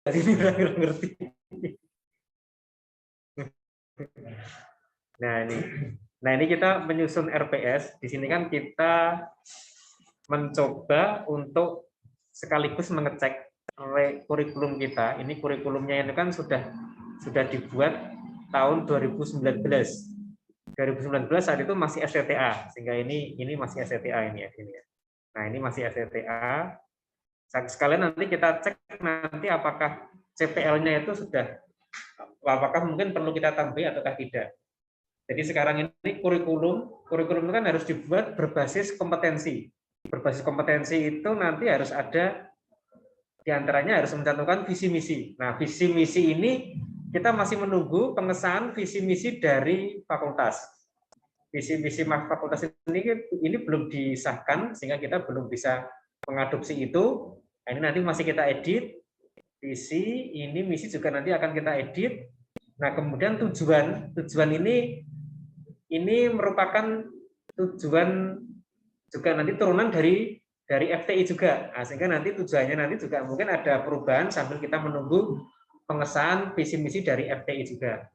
ini kurang ngerti. Nah ini kita menyusun RPS. Di sini kan kita mencoba untuk sekaligus mengecek kurikulum kita. Ini kurikulumnya ini kan sudah dibuat tahun 2019. 2019 saat itu masih STTA, sehingga ini masih STTA ini ya. Nah ini masih STTA. Sekalian nanti kita cek nanti apakah CPL-nya itu sudah, apakah mungkin perlu kita tambah ataukah tidak. Jadi sekarang ini kurikulum itu kan harus dibuat berbasis kompetensi. Berbasis kompetensi itu nanti harus ada, diantaranya harus mencantumkan visi misi. Nah visi misi ini kita masih menunggu pengesahan visi misi dari fakultas. Visi misi fakultas ini belum disahkan sehingga kita belum bisa mengadopsi itu. Nah, ini nanti masih kita edit. Visi ini, misi juga nanti akan kita edit. Nah kemudian tujuan ini merupakan tujuan juga nanti turunan dari FTI juga. Nah, sehingga nanti tujuannya nanti juga mungkin ada perubahan sambil kita menunggu pengesahan visi misi dari FTI juga.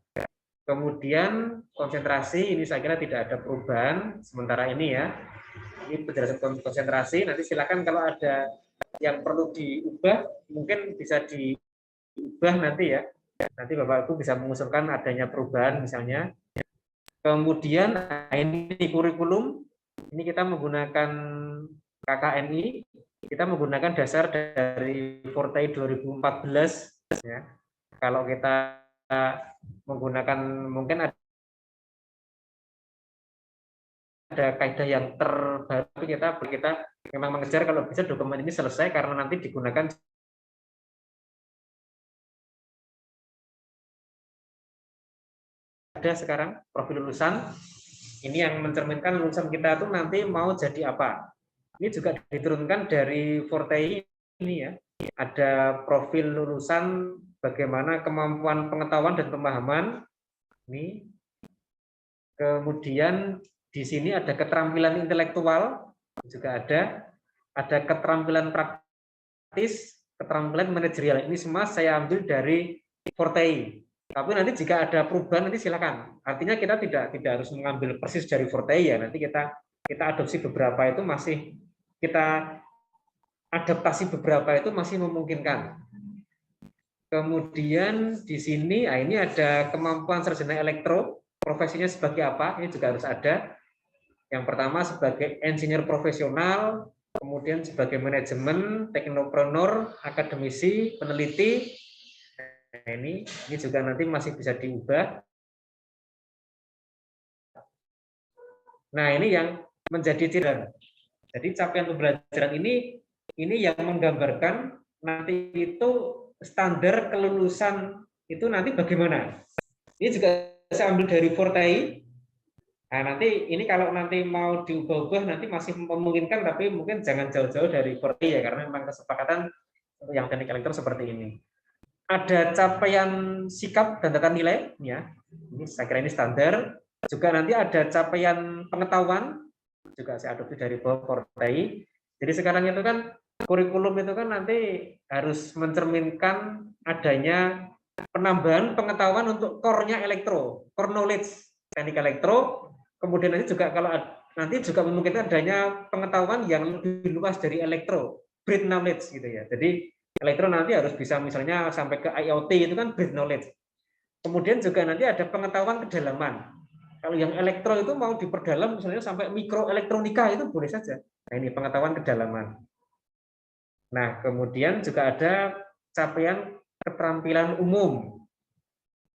Kemudian konsentrasi ini saya kira tidak ada perubahan sementara ini ya. Ini penjelasan konsentrasi. Nanti silakan kalau ada yang perlu diubah mungkin bisa diubah nanti ya. Nanti Bapak Ibu bisa mengusulkan adanya perubahan misalnya. Kemudian ini kurikulum. Ini kita menggunakan KKNI. Kita menggunakan dasar dari Fortei 2014 ya. Kalau kita menggunakan mungkin ada kaidah yang terbaru, kita memang mengejar kalau bisa dokumen ini selesai karena nanti digunakan ada sekarang profil lulusan ini yang mencerminkan lulusan kita tuh nanti mau jadi apa. Ini juga diturunkan dari Fortei ini ya. Ada profil lulusan, bagaimana kemampuan pengetahuan dan pemahaman. Ini. Kemudian di sini ada keterampilan intelektual, juga ada keterampilan praktis, keterampilan manajerial. Ini semua saya ambil dari Fortei. Tapi nanti jika ada perubahan nanti silakan. Artinya kita tidak harus mengambil persis dari Fortei ya. Nanti kita adopsi beberapa itu masih kita adaptasi beberapa itu masih memungkinkan. Kemudian di sini ini ada kemampuan sarjana elektro, profesinya sebagai apa? Ini juga harus ada. Yang pertama sebagai engineer profesional, kemudian sebagai manajemen, teknopreneur, akademisi, peneliti. Nah, ini juga nanti masih bisa diubah. Nah, ini yang menjadi ciri. Jadi capaian pembelajaran ini yang menggambarkan nanti itu standar kelulusan itu nanti bagaimana. Ini juga saya ambil dari Fortei. Nah, nanti ini kalau nanti mau diubah-ubah nanti masih memungkinkan, tapi mungkin jangan jauh-jauh dari Fortei ya, karena memang kesepakatan untuk yang teknik elektro seperti ini. Ada capaian sikap dan tata nilai, ya. Ini saya kira ini standar. Juga nanti ada capaian pengetahuan, juga saya adopsi dari Fortei. Jadi sekarang itu kan kurikulum itu kan nanti harus mencerminkan adanya penambahan pengetahuan untuk core-nya elektro, core knowledge teknik elektro. Kemudian nanti juga kalau nanti juga memungkinkan adanya pengetahuan yang lebih luas dari elektro, breadth knowledge gitu ya. Jadi elektro nanti harus bisa misalnya sampai ke IoT itu kan breadth knowledge. Kemudian juga nanti ada pengetahuan kedalaman. Kalau yang elektro itu mau diperdalam misalnya sampai mikroelektronika itu boleh saja. Nah ini pengetahuan kedalaman. Nah kemudian juga ada capaian keterampilan umum.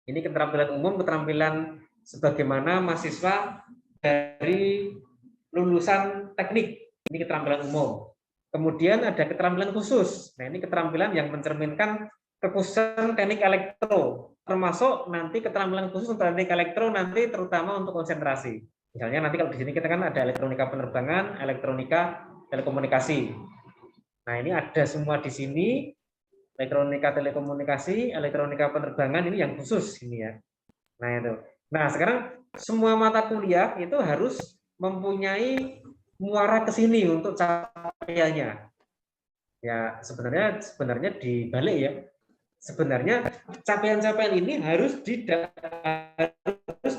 Ini keterampilan umum, keterampilan sebagaimana mahasiswa dari lulusan teknik. Ini keterampilan umum. Kemudian ada keterampilan khusus. Nah ini keterampilan yang mencerminkan kekhususan teknik elektro. Termasuk nanti keterampilan khusus untuk teknik elektro nanti terutama untuk konsentrasi. Misalnya nanti kalau di sini kita kan ada elektronika penerbangan, elektronika telekomunikasi. Nah ini ada semua di sini. Elektronika telekomunikasi, elektronika penerbangan ini yang khusus ini ya. Nah itu. Nah sekarang semua mata kuliah itu harus mempunyai muara ke sini untuk capaiannya. Ya sebenarnya dibalik ya. sebenarnya capaian-capaian ini harus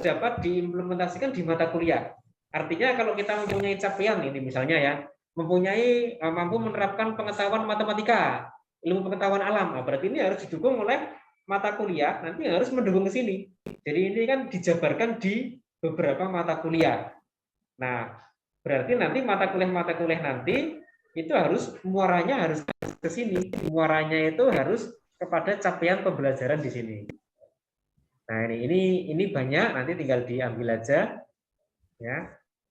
dapat diimplementasikan di mata kuliah. Artinya kalau kita mempunyai capaian ini misalnya ya, mempunyai mampu menerapkan pengetahuan matematika, ilmu pengetahuan alam, nah, berarti ini harus didukung oleh mata kuliah, nanti harus mendukung ke sini. Jadi ini kan dijabarkan di beberapa mata kuliah. Nah, berarti nanti mata kuliah nanti itu harus muaranya harus ke sini. Muaranya itu harus kepada capaian pembelajaran di sini. Nah, ini banyak, nanti tinggal diambil aja ya.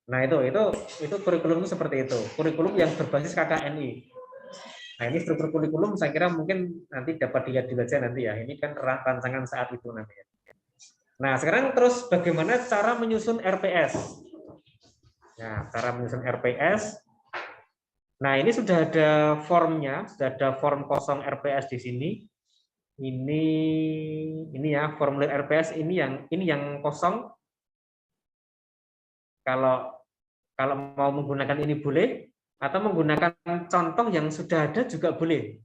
Nah, itu kurikulum itu seperti itu. Kurikulum yang berbasis KKNI. Nah, ini struktur kurikulum saya kira mungkin nanti dapat dilihat dibaca nanti ya. Ini kan rancangan saat itu namanya. Nah, sekarang terus bagaimana cara menyusun RPS? Nah, cara menyusun RPS. Nah, ini sudah ada formnya, sudah ada form kosong RPS di sini. Ini ya, formulir RPS ini yang kosong. Kalau mau menggunakan ini boleh, atau menggunakan contoh yang sudah ada juga boleh.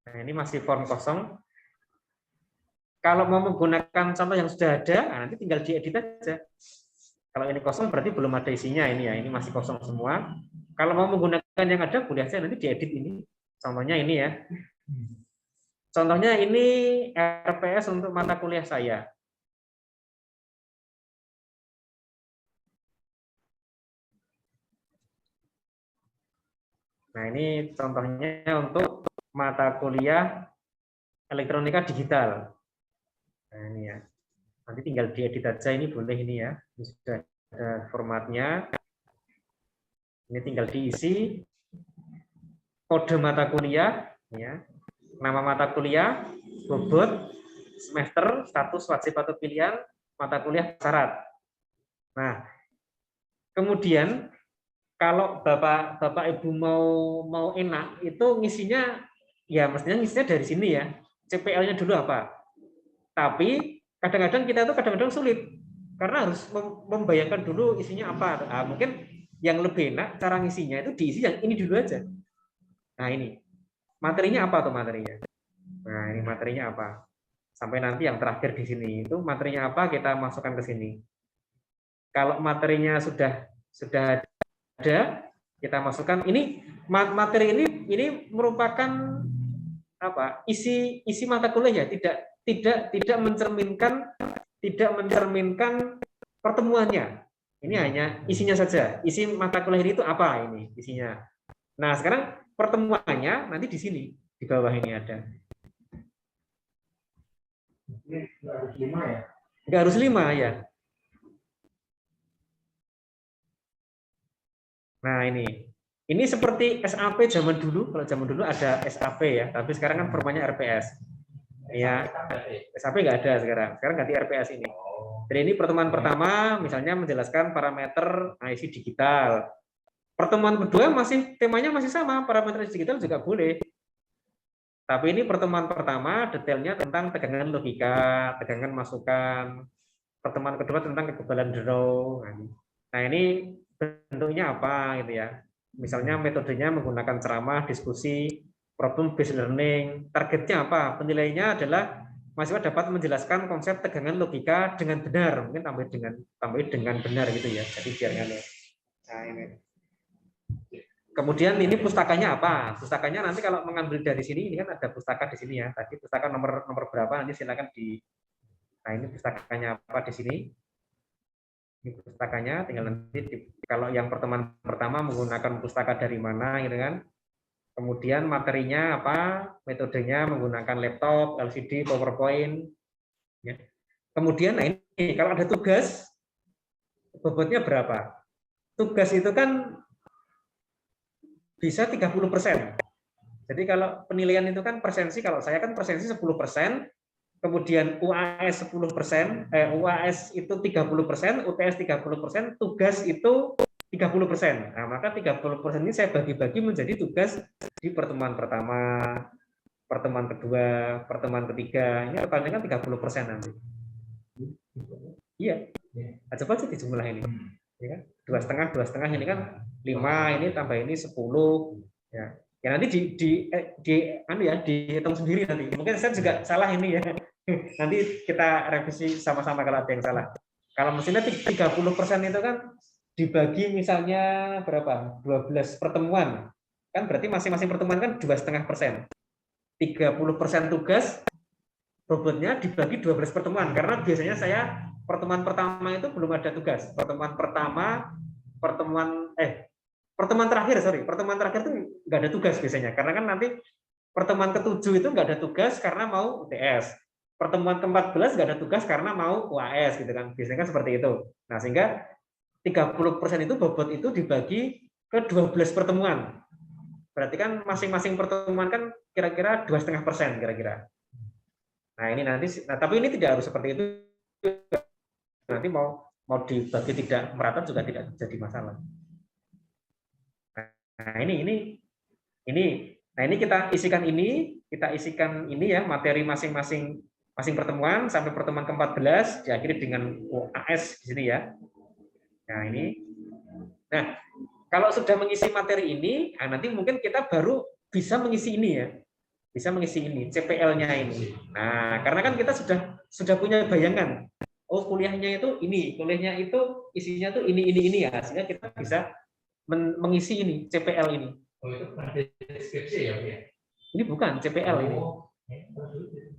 Nah, ini masih form kosong. Kalau mau menggunakan contoh yang sudah ada, nah nanti tinggal diedit aja. Kalau ini kosong berarti belum ada isinya ini ya, ini masih kosong semua. Kalau mau menggunakan yang ada boleh aja nanti diedit ini. Contohnya ini ya. Contohnya ini RPS untuk mata kuliah saya. Nah, ini contohnya untuk mata kuliah elektronika digital. Nah, ini ya. Nanti tinggal diedit aja, ini boleh ini ya. Ini sudah ada formatnya. Ini tinggal diisi kode mata kuliah, ya. Nama mata kuliah, bobot, semester, status wajib atau pilihan, mata kuliah syarat. Nah, kemudian kalau Bapak Ibu mau enak itu ngisinya ya mestinya ngisinya dari sini ya. CPL-nya dulu apa? Tapi kadang-kadang kita itu kadang-kadang sulit karena harus membayangkan dulu isinya apa. Nah, mungkin yang lebih enak cara ngisinya itu diisi yang ini dulu aja. Nah, ini materinya apa tuh materinya? Nah, ini materinya apa? Sampai nanti yang terakhir di sini itu materinya apa kita masukkan ke sini. Kalau materinya sudah ada, kita masukkan. Ini materi ini merupakan apa? Isi mata kuliah ya, tidak mencerminkan pertemuannya. Ini hanya isinya saja. Isi mata kuliah itu apa ini isinya. Nah, sekarang pertemuannya nanti di sini, di bawah ini ada. Nggak harus 5 ya? Nggak harus 5 ya. Nah, ini seperti SAP zaman dulu. Kalau zaman dulu ada SAP ya, tapi sekarang kan formanya RPS. Ya, SAP nggak ada sekarang. Sekarang ganti RPS ini. Jadi ini pertemuan pertama, misalnya menjelaskan parameter IC digital. Pertemuan kedua temanya masih sama, parameter digital juga boleh. Tapi ini pertemuan pertama detailnya tentang tegangan logika, tegangan masukan. Pertemuan kedua tentang kekebalan draw. Nah, ini bentuknya apa gitu ya. Misalnya metodenya menggunakan ceramah, diskusi, problem based learning. Targetnya apa? Penilaiannya adalah mahasiswa dapat menjelaskan konsep tegangan logika dengan benar. Mungkin tambah dengan benar gitu ya. Jadi biar nggak. Nah, ini. Kemudian ini pustakanya apa? Pustakanya nanti kalau mengambil dari sini, ini kan ada pustaka di sini ya. Tadi pustaka nomor berapa? Nanti silakan di. Nah, ini pustakanya apa di sini? Ini pustakanya, tinggal nanti kalau yang pertemuan pertama menggunakan pustaka dari mana, gitu kan? Kemudian materinya apa? Metodenya menggunakan laptop, LCD, PowerPoint. Ya. Kemudian, nah ini kalau ada tugas, bobotnya berapa? Tugas itu kan bisa 30%. Jadi kalau penilaian itu kan persensi, kalau saya kan persensi 10%, kemudian UAS 10%, UAS itu 30%, UTS 30%, tugas itu 30%. Nah, maka 30% ini saya bagi-bagi menjadi tugas di pertemuan pertama, pertemuan kedua, pertemuan ketiga. Ini totalnya kan 30% nanti. Iya. Nah, coba aja dijumlah ini. Ya, 2,5 ini kan 5, ini tambah ini 10. Ya. Ya nanti dihitung sendiri nanti. Mungkin saya juga salah ini ya. Nanti kita revisi sama-sama kalau ada yang salah. Kalau mesinnya 30% itu kan dibagi misalnya berapa? 12 pertemuan. Kan berarti masing-masing pertemuan kan 2,5%. 30% tugas bobotnya dibagi 12 pertemuan. Karena biasanya saya pertemuan pertama itu belum ada tugas. Pertemuan terakhir itu nggak ada tugas biasanya, karena kan nanti pertemuan ke-7 itu nggak ada tugas karena mau UTS, pertemuan ke-14 nggak ada tugas karena mau UAS gitu kan, biasanya kan seperti itu. Nah sehingga 30% itu bobot itu dibagi ke 12 pertemuan, berarti kan masing-masing pertemuan kan kira-kira 2,5% kira-kira. Nah ini nanti, tapi ini tidak harus seperti itu, nanti mau dibagi tidak merata juga tidak jadi masalah. Nah ini kita isikan ini ya, materi masing-masing pertemuan sampai pertemuan ke-14 diakhiri dengan OAS di sini ya. Nah ini, nah kalau sudah mengisi materi ini, nah, nanti mungkin kita baru bisa mengisi ini ya, bisa mengisi ini CPL-nya ini. Nah karena kan kita sudah punya bayangan, oh kuliahnya itu ini, kuliahnya itu isinya tuh ini ya, sehingga kita bisa mengisi ini CPL ini. Oh itu deskripsi ya? Ini bukan CPL ini.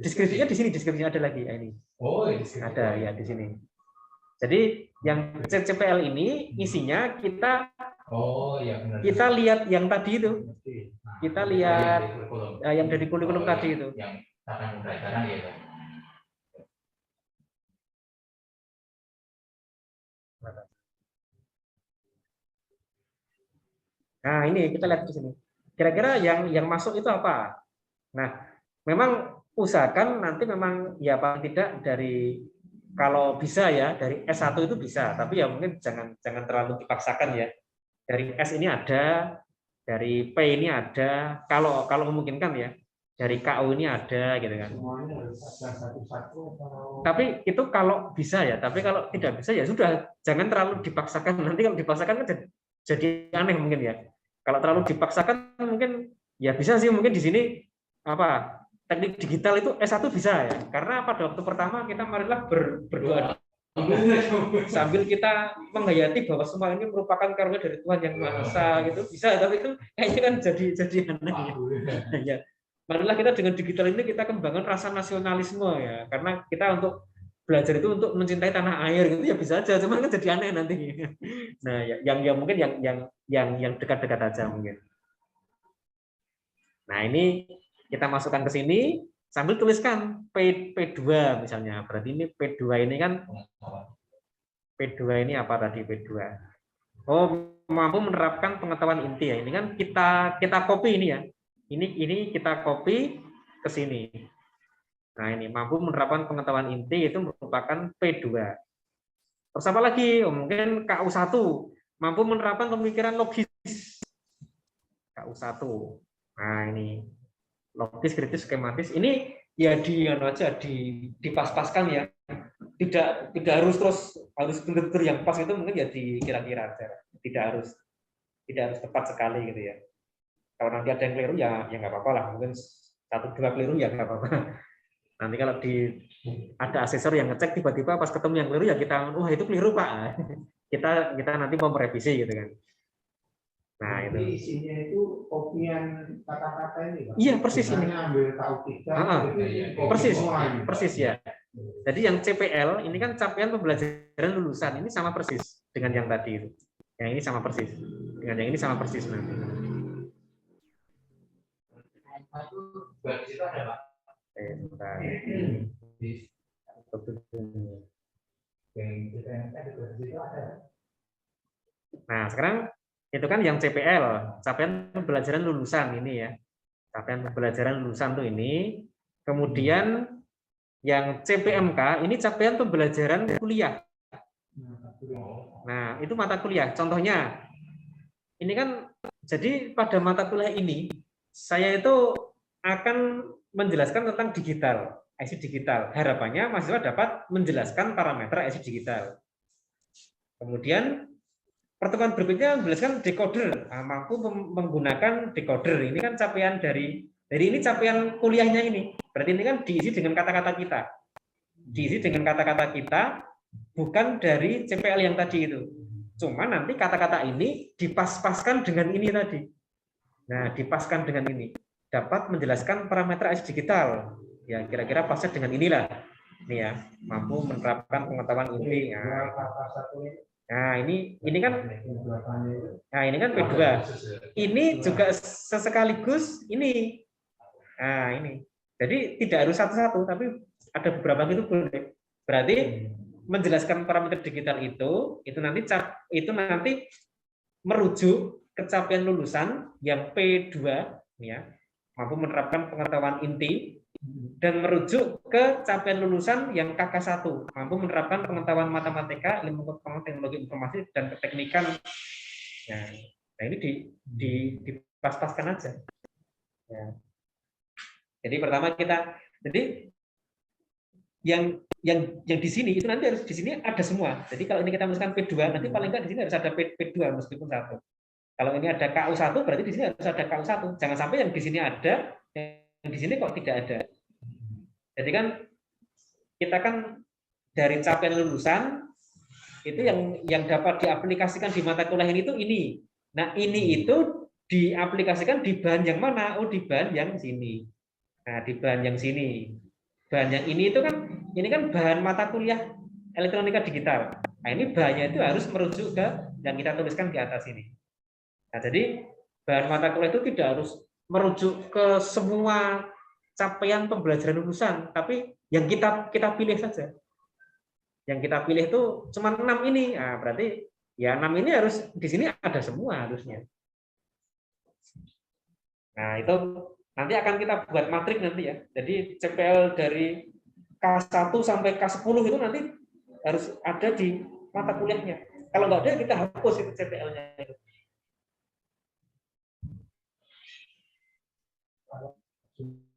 Deskripsinya di sini, deskripsinya ada lagi ya ini. Oh, ada ya di sini. Jadi yang CPL ini isinya kita kita lihat yang tadi itu. Kita lihat yang dari kurikulum tadi itu. Yang tata pembelajaran ya. Nah, ini kita lihat di sini. Kira-kira yang masuk itu apa? Nah, memang usahakan nanti memang ya paling tidak dari, kalau bisa ya dari S1 itu bisa, tapi ya mungkin jangan terlalu dipaksakan ya. Dari S ini ada, dari P ini ada, kalau memungkinkan ya. Dari KU ini ada gitu kan. Tapi itu kalau bisa ya, tapi kalau tidak bisa ya sudah, jangan terlalu dipaksakan. Nanti kalau dipaksakan kan jadi aneh mungkin ya. Kalau terlalu dipaksakan mungkin ya bisa sih, mungkin di sini apa teknik digital itu S1 bisa ya. Karena pada waktu pertama kita marilah berdoa sambil kita menghayati bahwa semua ini merupakan karunia dari Tuhan yang Maha Esa gitu. Bisa, tapi itu kayaknya kan jadi aneh ya. Marilah kita dengan digital ini kita kembangkan rasa nasionalisme ya. Karena kita untuk belajar itu untuk mencintai tanah air gitu ya bisa aja, cuman kan jadi aneh nanti. Nah, yang mungkin yang dekat-dekat aja mungkin. Nah, ini kita masukkan ke sini sambil tuliskan P2 misalnya. Berarti ini P2 ini kan P2 ini apa tadi P2? Oh, mampu menerapkan pengetahuan inti ya. Ini kan kita copy ini ya. Ini kita copy ke sini. Nah, ini mampu menerapkan pengetahuan inti itu merupakan P2. Terus apa lagi? Oh, mungkin KU1 mampu menerapkan pemikiran logis. KU1. Nah, ini logis, kritis, skematis. Ini ya dipas-paskan ya. Tidak harus benar-benar yang pas, itu mungkin ya dikira-kira aja. Tidak harus tepat sekali gitu ya. Kalau nanti ada yang keliru ya nggak apa-apa lah, mungkin 1-2 keliru ya nggak apa-apa. Nanti kalau ada asesor yang ngecek tiba-tiba pas ketemu yang keliru ya kita, wah itu keliru Pak. kita nanti mau merevisi gitu kan. Nah, itu isinya itu kopian kata-kata ini Pak. Iya persis ini. Ambil tahu persis ya. Jadi yang CPL ini kan capaian pembelajaran lulusan, ini sama persis dengan yang tadi itu. Yang ini sama persis dengan yang ini sama persis nanti. Nah, sekarang itu kan yang CPL, capaian pembelajaran lulusan ini ya. Capaian pembelajaran lulusan tuh ini. Kemudian yang CPMK ini capaian pembelajaran kuliah. Nah, itu mata kuliah. Contohnya, ini kan jadi pada mata kuliah ini saya itu akan menjelaskan tentang digital, IC digital. Harapannya mahasiswa dapat menjelaskan parameter IC digital. Kemudian pertemuan berikutnya menjelaskan decoder. Nah, mampu menggunakan decoder. Ini kan capaian dari ini capaian kuliahnya ini. Berarti ini kan diisi dengan kata-kata kita. Diisi dengan kata-kata kita, bukan dari CPL yang tadi itu. Cuma nanti kata-kata ini dipas-paskan dengan ini tadi. Nah, dipaskan dengan ini. Dapat menjelaskan parameter ASIC digital. Ya, kira-kira pasnya dengan inilah. Ini ya, mampu menerapkan pengetahuan inti. Nah, ini kan P2. Ini juga sekaligus ini. Nah, ini. Jadi tidak harus satu-satu, tapi ada beberapa itu boleh. Berarti menjelaskan parameter digital itu nanti merujuk ke capaian lulusan yang P2 ya, mampu menerapkan pengetahuan inti, dan merujuk ke capaian lulusan yang KK1, mampu menerapkan pengetahuan matematika, ilmu pengetahuan teknologi informasi dan keteknikan. Nah ini dipas-paskan aja. Ya. Jadi pertama jadi yang di sini itu nanti harus di sini ada semua. Jadi kalau ini kita masukkan P2, nanti paling nggak di sini harus ada P2 meskipun satu. Kalau ini ada KU1, berarti di sini harus ada KU1. Jangan sampai yang di sini ada, yang di sini kok tidak ada. Jadi kan kita kan dari capaian lulusan itu yang dapat diaplikasikan di mata kuliah ini itu ini. Nah ini itu diaplikasikan di bahan yang mana? Oh di bahan yang sini. Nah di bahan yang sini. Bahan yang ini itu kan bahan mata kuliah elektronika digital. Nah ini bahannya itu harus merujuk ke yang kita tuliskan di atas ini. Nah jadi bahan mata kuliah itu tidak harus merujuk ke semua capaian pembelajaran lulusan, tapi yang kita pilih saja. Yang kita pilih itu cuma 6 ini. Nah, berarti ya 6 ini harus di sini ada semua harusnya. Nah, itu nanti akan kita buat matrik nanti ya. Jadi CPL dari K1 sampai K10 itu nanti harus ada di mata kuliahnya. Kalau nggak ada kita hapus itu CPL-nya.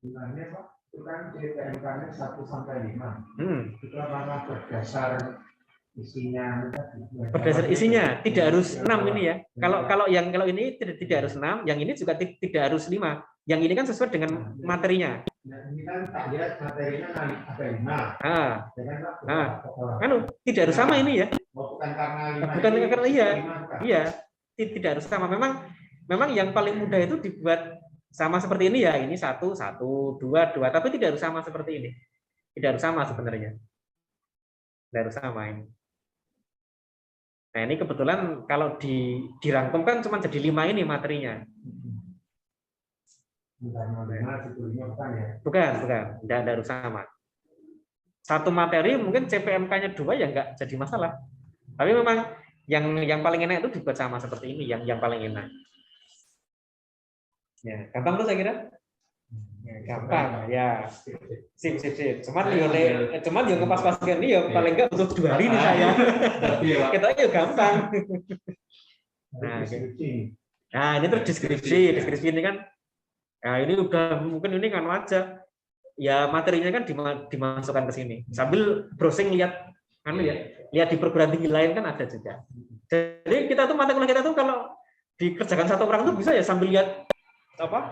Sebenarnya Pak, itu kan CPMK-nya 1 sampai 5. Itu apakah berdasar isinya? Berdasar isinya tidak harus 6 ini ya. Kalau ini tidak harus 6, yang ini juga tidak harus 5. Yang ini kan sesuai dengan materinya. Nah, ini kan tak lihat materinya ada 5. Tidak harus sama ini ya. Bukan karena 5. Bukan karena iya, tidak harus sama. Memang yang paling mudah itu dibuat sama seperti ini ya, ini 1, 1, 2, 2, tapi tidak harus sama seperti ini. Tidak harus sama sebenarnya. Tidak harus sama ini. Nah ini kebetulan kalau dirangkum kan cuma jadi 5 ini materinya. Bukan, tidak harus sama. Satu materi mungkin CPMK-nya 2 ya nggak jadi masalah. Tapi memang yang paling enak itu dibuat sama seperti ini, yang paling enak. Ya, gampang tuh saya kira. Ya, gampang ya. Sip. Cuman yang ngepas-paskan ini ya paling enggak butuh 2 hari nih saya. Kita ya gampang. Nah, ini terus deskripsi ini kan. Nah, ini udah mungkin ini kan aja. Ya materinya kan dimasukkan ke sini. Sambil browsing lihat lihat di perguruan tinggi lain kan ada juga. Jadi kita tuh mata kuliah kita tuh kalau dikerjakan satu orang tuh bisa ya sambil lihat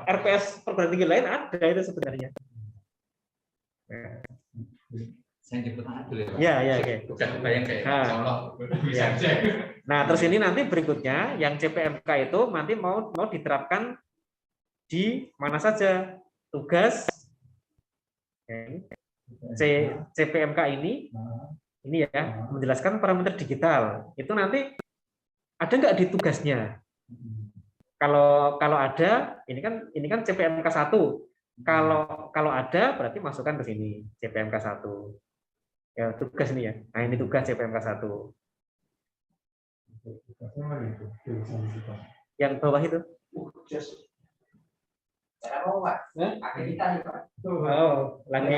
RPS perguruan tinggi lain ada itu sebenarnya. Saya jemput tangan dulu ya. Ya, oke. Bukan bayang kayak contoh. Ya. Nah, terus ini nanti berikutnya yang CPMK itu nanti mau diterapkan di mana saja tugas CPMK ini ya menjelaskan parameter digital itu nanti ada nggak di tugasnya? Kalau ada, ini kan CPMK 1. Kalau ada, berarti masukkan ke sini CPMK 1. Ya tugas ini ya. Nah ini tugas CPMK 1. Yang bawah itu. Oh, lagi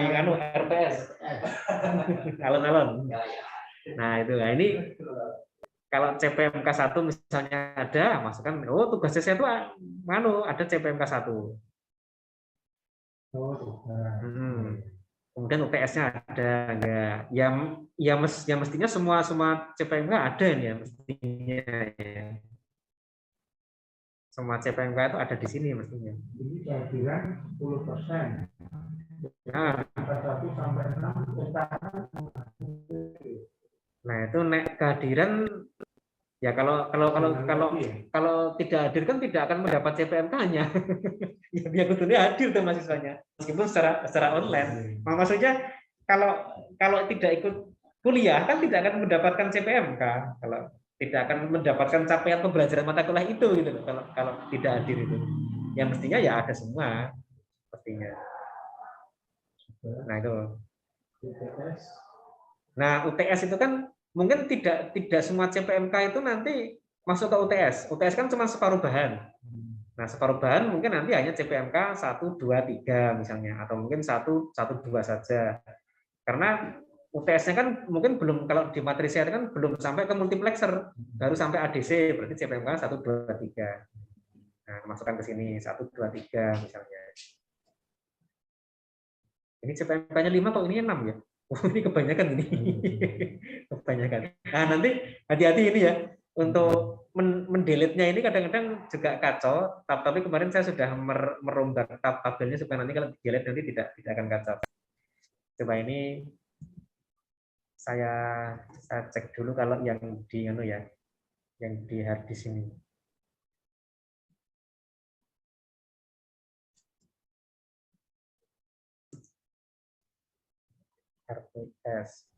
RPS. Alon-alon. Nah itu, ini. Kalau CPMK 1 misalnya ada, masukkan, tugas saya itu ada CPMK 1. Kemudian Kemudian UTS-nya ada enggak? Ya mestinya semua CPMK ada ya mestinya ya. Semua CPMK itu ada di sini mestinya. Ini kehadiran 10%. Nah, 1 sampai 6 nah itu nek kehadiran ya kalau tidak hadir kan tidak akan mendapat CPMK-nya. Ya dia kudunya hadir tuh mahasiswanya meskipun secara online. Maksudnya kalau tidak ikut kuliah kan tidak akan mendapatkan CPMK, kalau tidak akan mendapatkan capaian pembelajaran mata kuliah itu gitu loh, kalau tidak hadir itu. Ya mestinya ya ada semua mestinya. Nah itu. Nah UTS itu kan mungkin tidak semua CPMK itu nanti masuk ke UTS. UTS kan cuma separuh bahan. Nah, separuh bahan mungkin nanti hanya CPMK 1, 2, 3 misalnya, atau mungkin 1, 2 saja. Karena UTS-nya kan mungkin belum, kalau di materi saya kan belum sampai ke multiplexer, baru sampai ADC, berarti CPMK 1, 2, 3. Nah, masukkan ke sini 1, 2, 3 misalnya. Ini CPMK-nya 5 atau ini 6 ya? Oh, ini kebanyakan ini. Kebanyakan. Nah, nanti hati-hati ini ya. Untuk mendelete-nya ini kadang-kadang juga kacau, tapi kemarin saya sudah merombak tabelnya supaya nanti kalau delete nanti tidak akan kacau. Coba ini saya cek dulu kalau yang di yang di hard disk ini. RPS.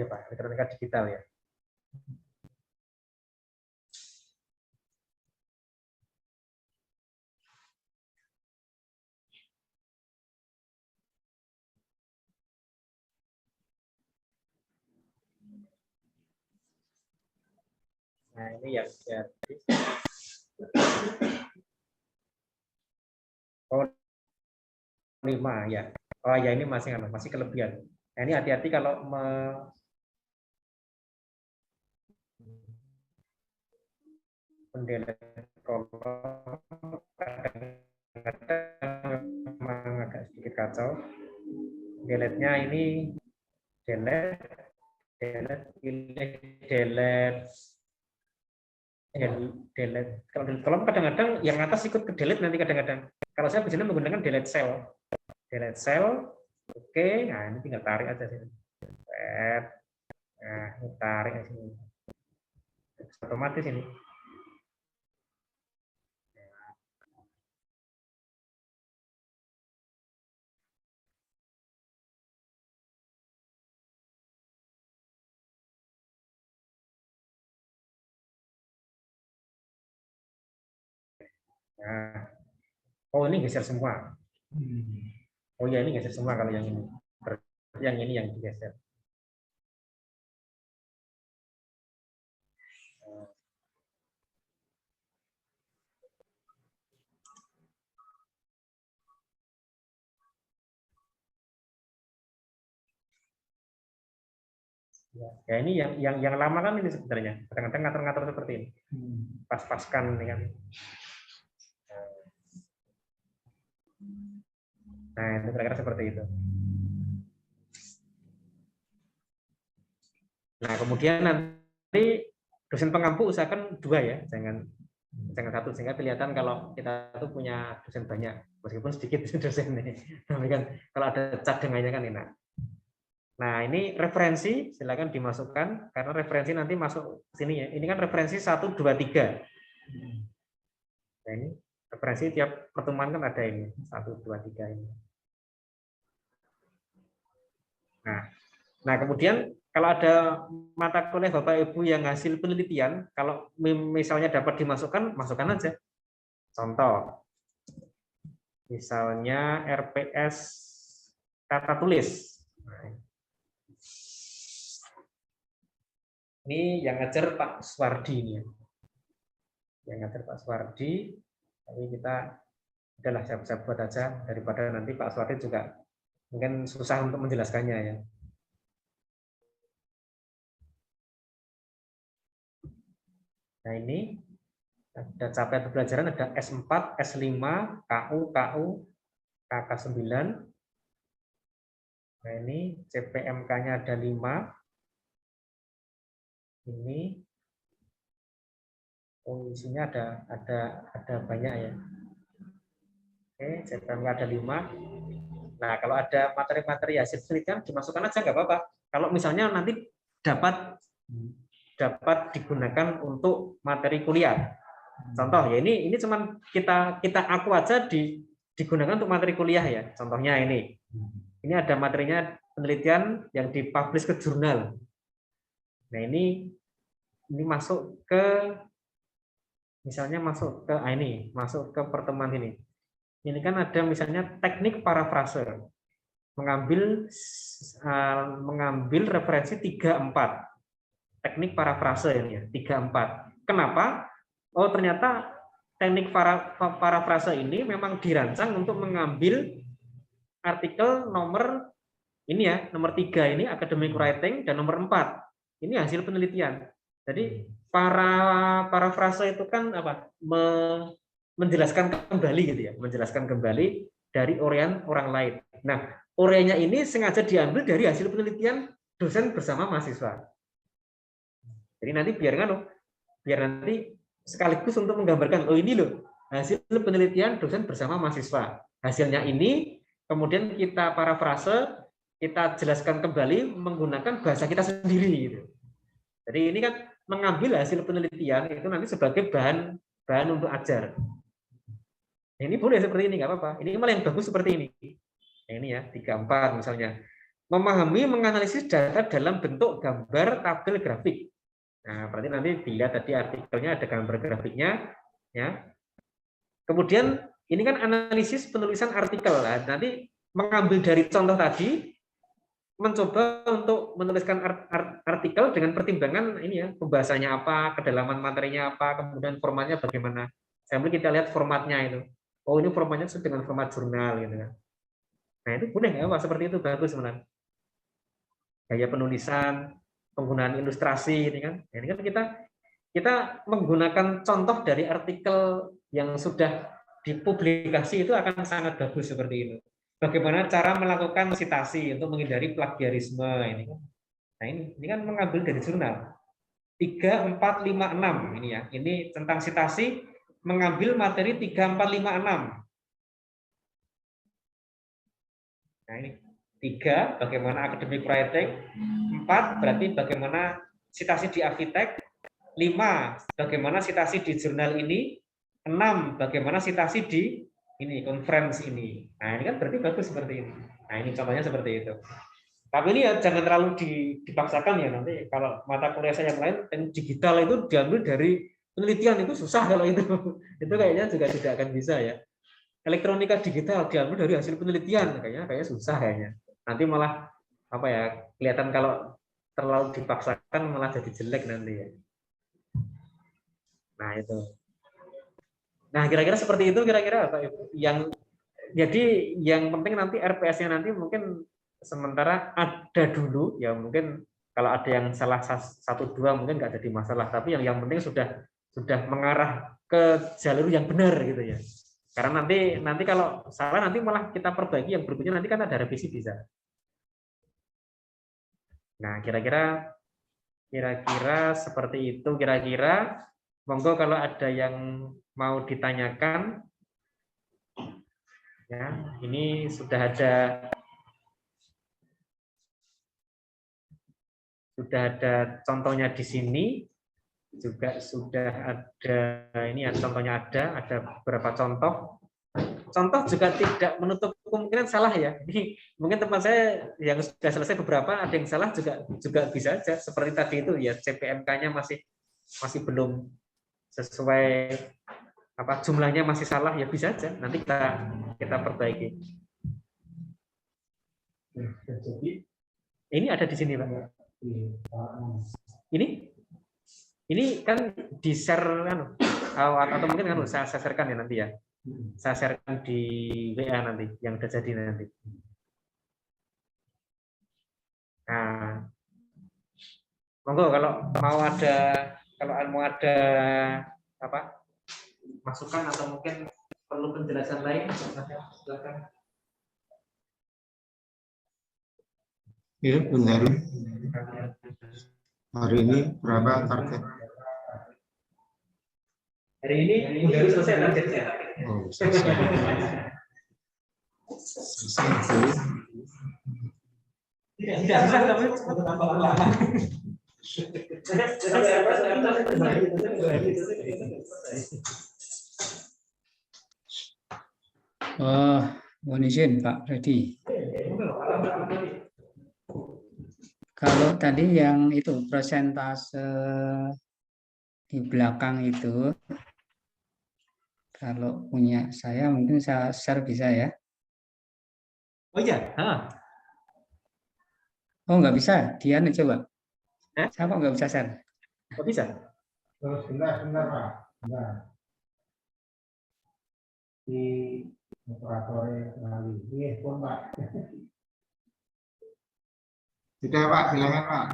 Elektronika digital ya. Nah ini ya. Oh 5 ya. Oh ya ini masih kelebihan. Nah ini hati-hati kalau mendelete memang agak sedikit kacau. Delete-nya ini delete. Kalau kadang-kadang yang atas ikut ke delete nanti kadang-kadang. Kalau saya biasanya menggunakan delete cell. Oke. Nah ini tinggal tarik aja sini. Nah ini tarik aja sini. Otomatis ini. Nah, oh ini geser semua. Oh ya ini geser semua kalau yang ini. Yang ini yang digeser. Ya ini yang lama kan ini sebenarnya. Kadang-kadang ngatur-ngatur seperti ini. Pas-paskan ini kan. Nah, itu kira-kira seperti itu. Nah, kemudian nanti dosen pengampu usahakan 2 ya, jangan 1, sehingga kelihatan kalau kita tuh punya dosen banyak, meskipun sedikit dosen nih. Tapi kan kalau ada cadangannya kan enak. Nah, ini referensi silakan dimasukkan karena referensi nanti masuk sini ya. Ini kan referensi 1, 2, 3. Nah, ini referensi tiap pertemuan kan ada ini 1, 2, 3 ini. Nah, kemudian kalau ada mata kuliah Bapak Ibu yang hasil penelitian, kalau misalnya dapat dimasukkan, masukkan aja. Contoh, misalnya RPS kata tulis. Ini yang ngajar Pak Suwardi ini. Yang ngajar Pak Suwardi, tapi kita udahlah siap-siap buat aja daripada nanti Pak Suwardi juga mungkin susah untuk menjelaskannya ya. Nah ini ada capaian pembelajaran, ada S4, S5, KU, KK9. Nah, ini CPMK-nya ada 5. Ini isinya ada banyak ya. Oke, CPMK ada 5. Nah, kalau ada materi-materi hasil penelitian dimasukkan aja nggak apa-apa. Kalau misalnya nanti dapat digunakan untuk materi kuliah. Contoh ya ini cuman kita aku aja digunakan untuk materi kuliah ya. Contohnya ini. Ini ada materinya penelitian yang dipublish ke jurnal. Nah, ini masuk ke misalnya masuk ke pertemuan ini. Ini kan ada misalnya teknik parafrase. Mengambil referensi 3-4. Teknik parafrase ini ya, 3-4. Kenapa? Oh, ternyata teknik parafrase ini memang dirancang untuk mengambil artikel nomor ini ya, nomor 3 ini academic writing dan nomor 4 ini hasil penelitian. Jadi parafrase itu kan apa? Menjelaskan kembali gitu ya, menjelaskan kembali dari uraian orang lain. Nah, uraiannya ini sengaja diambil dari hasil penelitian dosen bersama mahasiswa. Jadi nanti biar nanti sekaligus untuk menggambarkan, oh ini loh hasil penelitian dosen bersama mahasiswa. Hasilnya ini kemudian kita parafrase, kita jelaskan kembali menggunakan bahasa kita sendiri gitu. Jadi ini kan mengambil hasil penelitian itu nanti sebagai bahan untuk ajar. Ini boleh seperti ini, nggak apa-apa. Ini malah yang bagus seperti ini. Ini ya 3-4 misalnya. Memahami menganalisis data dalam bentuk gambar tabel grafik. Nah, berarti nanti dilihat tadi artikelnya ada gambar grafiknya, ya. Kemudian ini kan analisis penulisan artikel. Nah, nanti mengambil dari contoh tadi, mencoba untuk menuliskan artikel dengan pertimbangan ini ya, pembahasannya apa, kedalaman materinya apa, kemudian formatnya bagaimana. Sambil kita lihat formatnya itu. Oh, ini formatnya sesuai dengan format jurnal gitu kan. Nah, itu boleh nggak Pak? Seperti itu bagus sebenarnya. Gaya penulisan, penggunaan ilustrasi ini kan. Ini kan kita menggunakan contoh dari artikel yang sudah dipublikasi itu akan sangat bagus seperti itu. Bagaimana cara melakukan sitasi untuk menghindari plagiarisme ini kan. Nah, ini kan mengambil dari jurnal. 3, 4, 5, 6 ini ya. Ini tentang sitasi mengambil materi 3, 4, 5, 6. Nah, ini 3 bagaimana academic writing, 4 berarti bagaimana sitasi di Avitek, 5 bagaimana sitasi di jurnal ini, 6 bagaimana sitasi di ini conference ini. Nah, ini kan berarti bagus seperti ini. Nah, ini contohnya seperti itu. Tapi ini ya jangan terlalu dipaksakan ya, nanti kalau mata kuliah saya yang lain yang digital itu diambil dari penelitian itu susah kalau itu. Itu kayaknya juga tidak akan bisa ya. Elektronika digital diambil dari hasil penelitian kayaknya susah kayaknya. Nanti malah apa ya, kelihatan kalau terlalu dipaksakan malah jadi jelek nanti ya. Nah, itu. Nah, kira-kira seperti itu kira-kira apa Ibu? Jadi yang penting nanti RPS-nya nanti mungkin sementara ada dulu ya, mungkin kalau ada yang salah 1-2 mungkin nggak jadi masalah, tapi yang penting sudah mengarah ke jalur yang benar gitu ya. Karena nanti kalau salah nanti malah kita perbaiki yang berikutnya, nanti kan ada revisi bisa. Nah, kira-kira seperti itu kira-kira. Monggo kalau ada yang mau ditanyakan. Ya, ini sudah ada contohnya di sini, juga sudah ada ini ya, contohnya ada beberapa contoh. Contoh juga tidak menutup kemungkinan salah ya. Ini mungkin teman saya yang sudah selesai beberapa ada yang salah juga bisa aja. Seperti tadi itu ya, CPMK-nya masih belum sesuai, apa jumlahnya masih salah ya, bisa aja nanti kita perbaiki. Ini ada di sini Pak. Ini kan di share kan, atau mungkin kan saya sharekan ya nanti ya. Saya sharekan di WA nanti yang udah jadi nanti. Nah, monggo kalau mau ada apa masukan atau mungkin perlu penjelasan lain, silakan. Iya, Bung Heru. Hari ini berapa target? Hari ini baru selesai targetnya. Oh, selesai. Selesai. Tidak bisa tapi tambah lama. Oh, mohon izin Pak Freddy. Kalau tadi yang itu persentase di belakang itu, kalau punya saya mungkin saya share bisa ya. Oh iya, Oh nggak bisa, Dian coba. Eh? Saya kok nggak bisa share? kok bisa? Terus sebentar Pak. Sebentar. Di operatornya kembali. Iya, pun Pak. Sudah Pak, silakan Pak.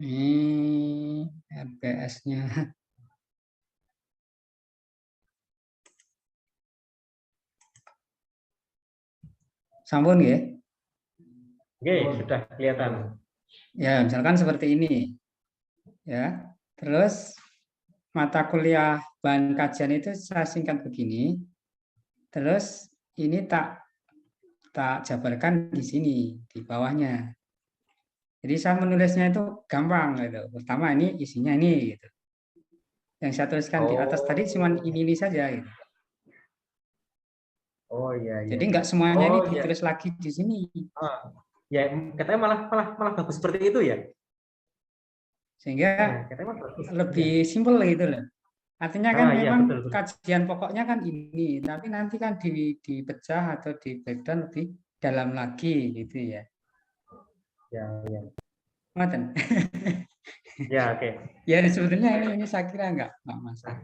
Ini RPS-nya. Sampun ya? Oke, sudah kelihatan. Ya, misalkan seperti ini. Ya. Terus mata kuliah bahan kajian itu saya singkat begini. Terus ini tak jabarkan di sini, di bawahnya. Jadi saya menulisnya itu gampang gitu. Pertama ini isinya ini gitu. Yang saya tuliskan di atas tadi cuma ini saja gitu. Oh iya iya. Jadi enggak semuanya ini iya. ditulis lagi di sini. Ya, katanya malah bagus seperti itu ya. Sehingga Katanya malah bagus. lebih simpel gitu loh. Artinya kan iya, memang betul. kajian pokoknya kan ini, tapi nanti kan dipecah atau di breakdown lebih dalam lagi gitu ya. Ya. Ngoten. Ya, oke. Ya sebetulnya ini saya kira enggak masalah.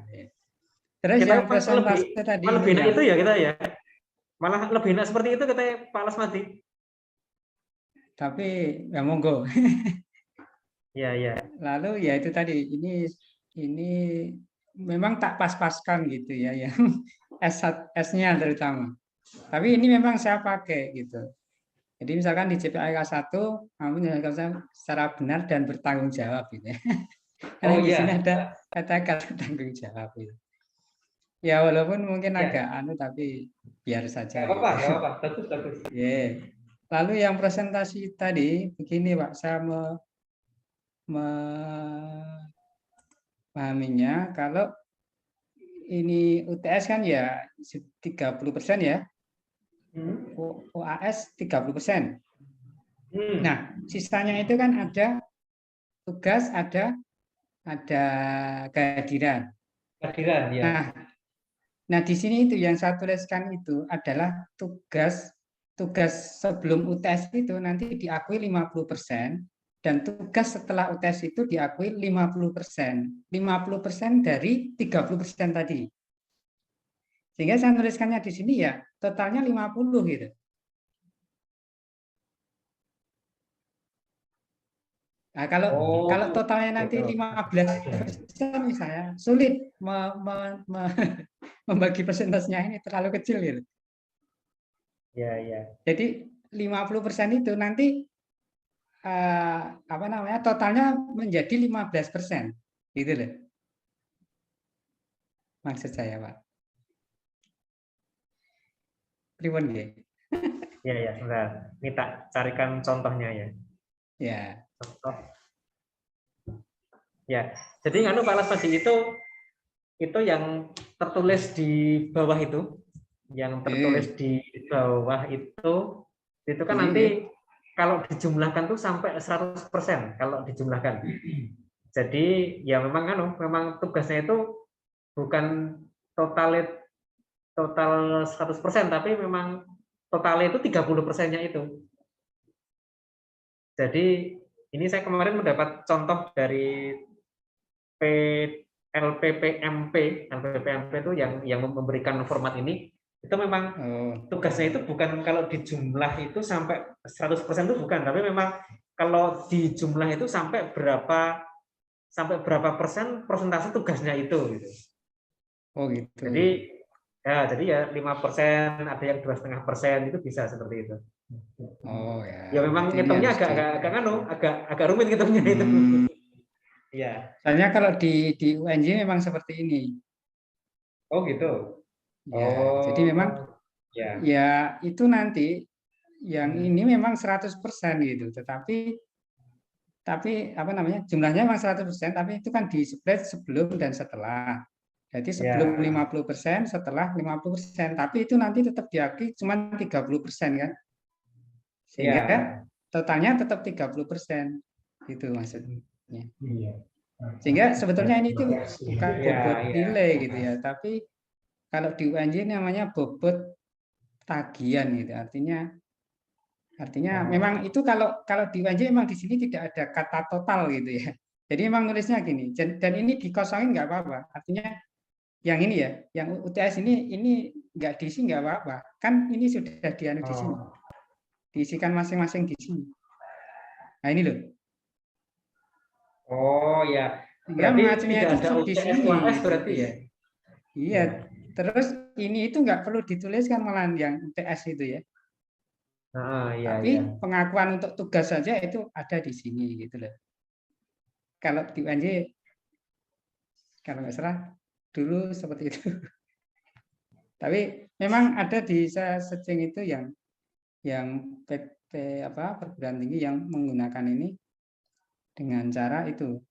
Terus Kita yang presentasi tadi lebih enak itu ya kita ya. Malah lebih enak seperti itu katanya Pak Lasmadi. Tapi ya monggo. Iya. Lalu ya itu tadi ini memang tak pas-paskan gitu ya yang S-nya terutama. Tapi ini memang saya pakai gitu. Jadi misalkan di JPAK 1 kamu menyelesaikan secara benar dan bertanggung jawab gitu. Karena di sini ada kata-kata tanggung jawab gitu. Ya walaupun mungkin agak tapi biar saja. Enggak apa-apa. Bagus. Yeah. Lalu yang presentasi tadi begini Pak, saya memahaminya kalau ini UTS kan ya 30% ya. OAS 30%. Nah, sisanya itu kan ada tugas, ada kehadiran. Kehadiran ya. Nah di sini itu yang saya tuliskan itu adalah tugas sebelum UTS itu nanti diakui 50% dan tugas setelah UTS itu diakui 50%. 50% dari 30% tadi. Sehingga saya tuliskannya di sini ya totalnya 50 gitu. Nah, kalau totalnya nanti 15% misalnya sulit membagi persentasenya ini terlalu kecil gitu. Ya. Jadi 50% itu nanti totalnya menjadi 15%. Gitu loh. Maksud saya, Pak. Pripun nggih? Ya, sebentar. Ini tak carikan contohnya ya. Ya. Contoh. Ya. Jadi Pak Lasmadi itu yang tertulis di bawah itu. Yang tertulis di bawah itu kan nanti kalau dijumlahkan tuh sampai 100% kalau dijumlahkan. Jadi ya memang tugasnya itu bukan total 100%, tapi memang totalnya itu 30%-nya itu. Jadi ini saya kemarin mendapat contoh dari LPPMP itu yang memberikan format ini. Itu memang tugasnya itu bukan kalau dijumlah itu sampai 100% itu bukan, tapi memang kalau dijumlah itu sampai berapa persentase tugasnya itu gitu. Oh gitu. Jadi Ya, jadi ya 5%, ada yang 2,5% itu bisa seperti itu. Oh ya. Ya memang Berarti ini ngitungnya harus agak rumit ngitungnya itu. Iya. Soalnya kalau di UNJ memang seperti ini. Oh gitu. Ya, jadi memang ya. ya itu nanti yang ini memang 100% gitu. Tapi apa namanya? Jumlahnya memang 100%, tapi itu kan di split sebelum dan setelah. Jadi sebelum 50%, setelah 50%. Tapi itu nanti tetap diakui cuma 30% kan. Sehingga totalnya tetap 30%. Gitu maksudnya. Iya. Sehingga sebetulnya ini tuh bukan bobot nilai gitu ya, tapi kalau di UNJ namanya bobot tagihan gitu. Artinya memang itu kalau di UNJ memang di sini tidak ada kata total gitu ya. Jadi memang nulisnya gini, dan ini dikosongin nggak apa-apa. Artinya yang ini ya, yang UTS ini nggak diisi nggak apa-apa. Kan ini sudah dianu di sini. Diisikan masing-masing di sini. Nah ini loh. Oh ya. Sehingga mengacunya itu ada di sini. UTS berarti ya. Iya. Terus ini itu nggak perlu dituliskan malah yang UTS itu ya. Tapi pengakuan untuk tugas saja itu ada di sini gitu loh. Kalau di UNJ kalau nggak salah dulu seperti itu. Tapi memang ada di Sejeng itu yang PT perguruan tinggi yang menggunakan ini dengan cara itu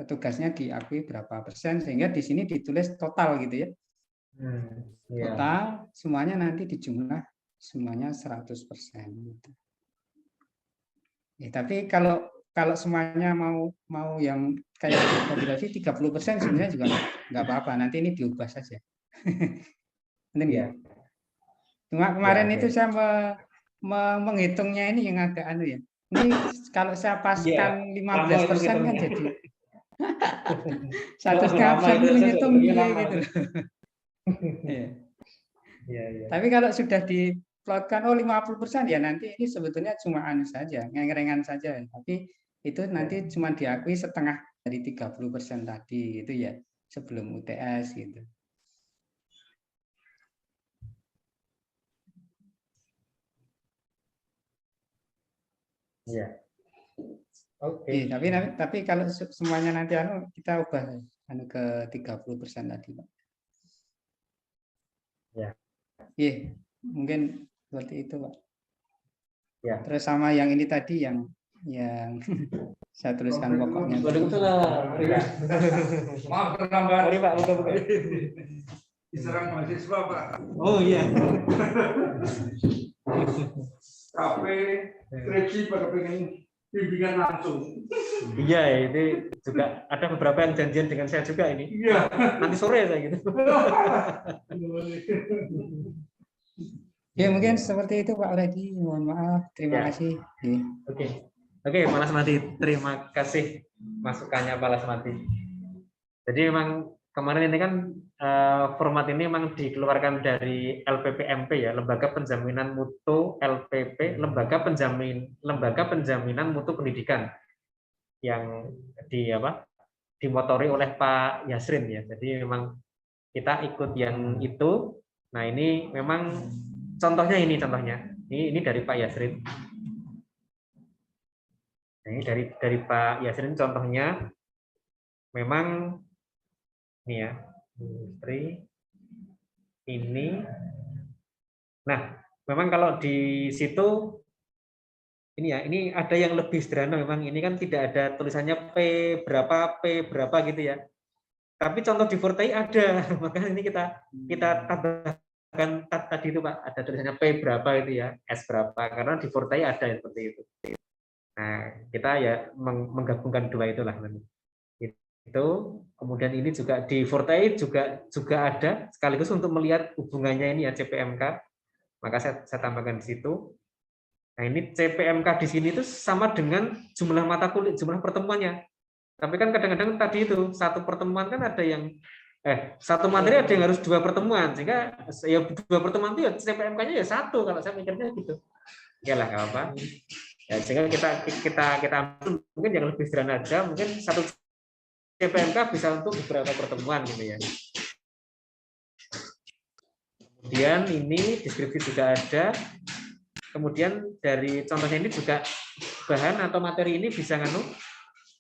tugasnya diakui berapa persen sehingga di sini ditulis total gitu ya. Total semuanya nanti dijumlah semuanya 100% gitu. Ya, tapi kalau semuanya mau yang kayak tadi 30% sebenarnya juga nggak apa-apa. Nanti ini diubah saja. Benar ya? Cuma kemarin itu saya menghitungnya ini yang agak anu ya. Ini kalau saya paskan 15% kan jadi 1,5% menghitung nilai gitu. Tapi kalau sudah diplotkan 50% ya nanti ini sebetulnya cuma anu saja, ngerengan saja. Tapi itu nanti cuma diakui setengah dari 30% tadi gitu ya, sebelum UTS gitu. Iya. Oke. Tapi kalau semuanya nanti kita ubah ke 30% tadi, Pak. Ya. Iya, mungkin seperti itu, Pak. Ya. Terus sama yang ini tadi yang saya tuliskan pokoknya. Maaf terlambat. Mari Pak, buka. Diserang mahasiswa, Pak. Oh iya. Tapi skripsi pada pengen bimbingan langsung. Iya, ini juga ada beberapa yang janjian dengan saya juga ini. Iya. Nanti sore saya gitu. Ya mungkin seperti itu Pak Redi. Mohon maaf. Terima kasih. Oke, Pak Lasmadi. Terima kasih masukannya Pak Lasmadi. Jadi memang kemarin ini kan format ini memang dikeluarkan dari LPPMP ya, Lembaga Penjaminan Mutu LPP, Lembaga Penjaminan Mutu Pendidikan yang dimotori oleh Pak Yasrin ya. Jadi memang kita ikut yang itu. Nah, ini memang contohnya. Ini dari Pak Yasrin. Nah, ini dari Pak Yasrin contohnya memang ini ya, industri ini. Nah, memang kalau di situ ini ya, ini ada yang lebih sederhana memang. Ini kan tidak ada tulisannya P berapa gitu ya. Tapi contoh di Fortei ada, makanya ini kita tambahkan tadi itu Pak, ada tulisannya P berapa itu ya, S berapa, karena di Fortei ada seperti itu. Nah, kita ya menggabungkan dua itulah. Itu kemudian ini juga di Fortei juga ada sekaligus untuk melihat hubungannya ini ya CPMK, maka saya tambahkan di situ. Nah, ini CPMK di sini itu sama dengan jumlah mata kuliah, jumlah pertemuannya. Tapi kan kadang-kadang tadi itu satu pertemuan kan ada yang satu materi ada yang harus 2 pertemuan, sehingga ya 2 pertemuan itu ya CPMK-nya ya 1 kalau saya mikirnya gitu. Ya lah nggak apa. Ya, sehingga kita ambil mungkin yang lebih sederhana aja, mungkin satu CPMK bisa untuk beberapa pertemuan gitu ya. Kemudian ini deskripsi juga ada. Kemudian dari contohnya ini juga bahan atau materi ini bisa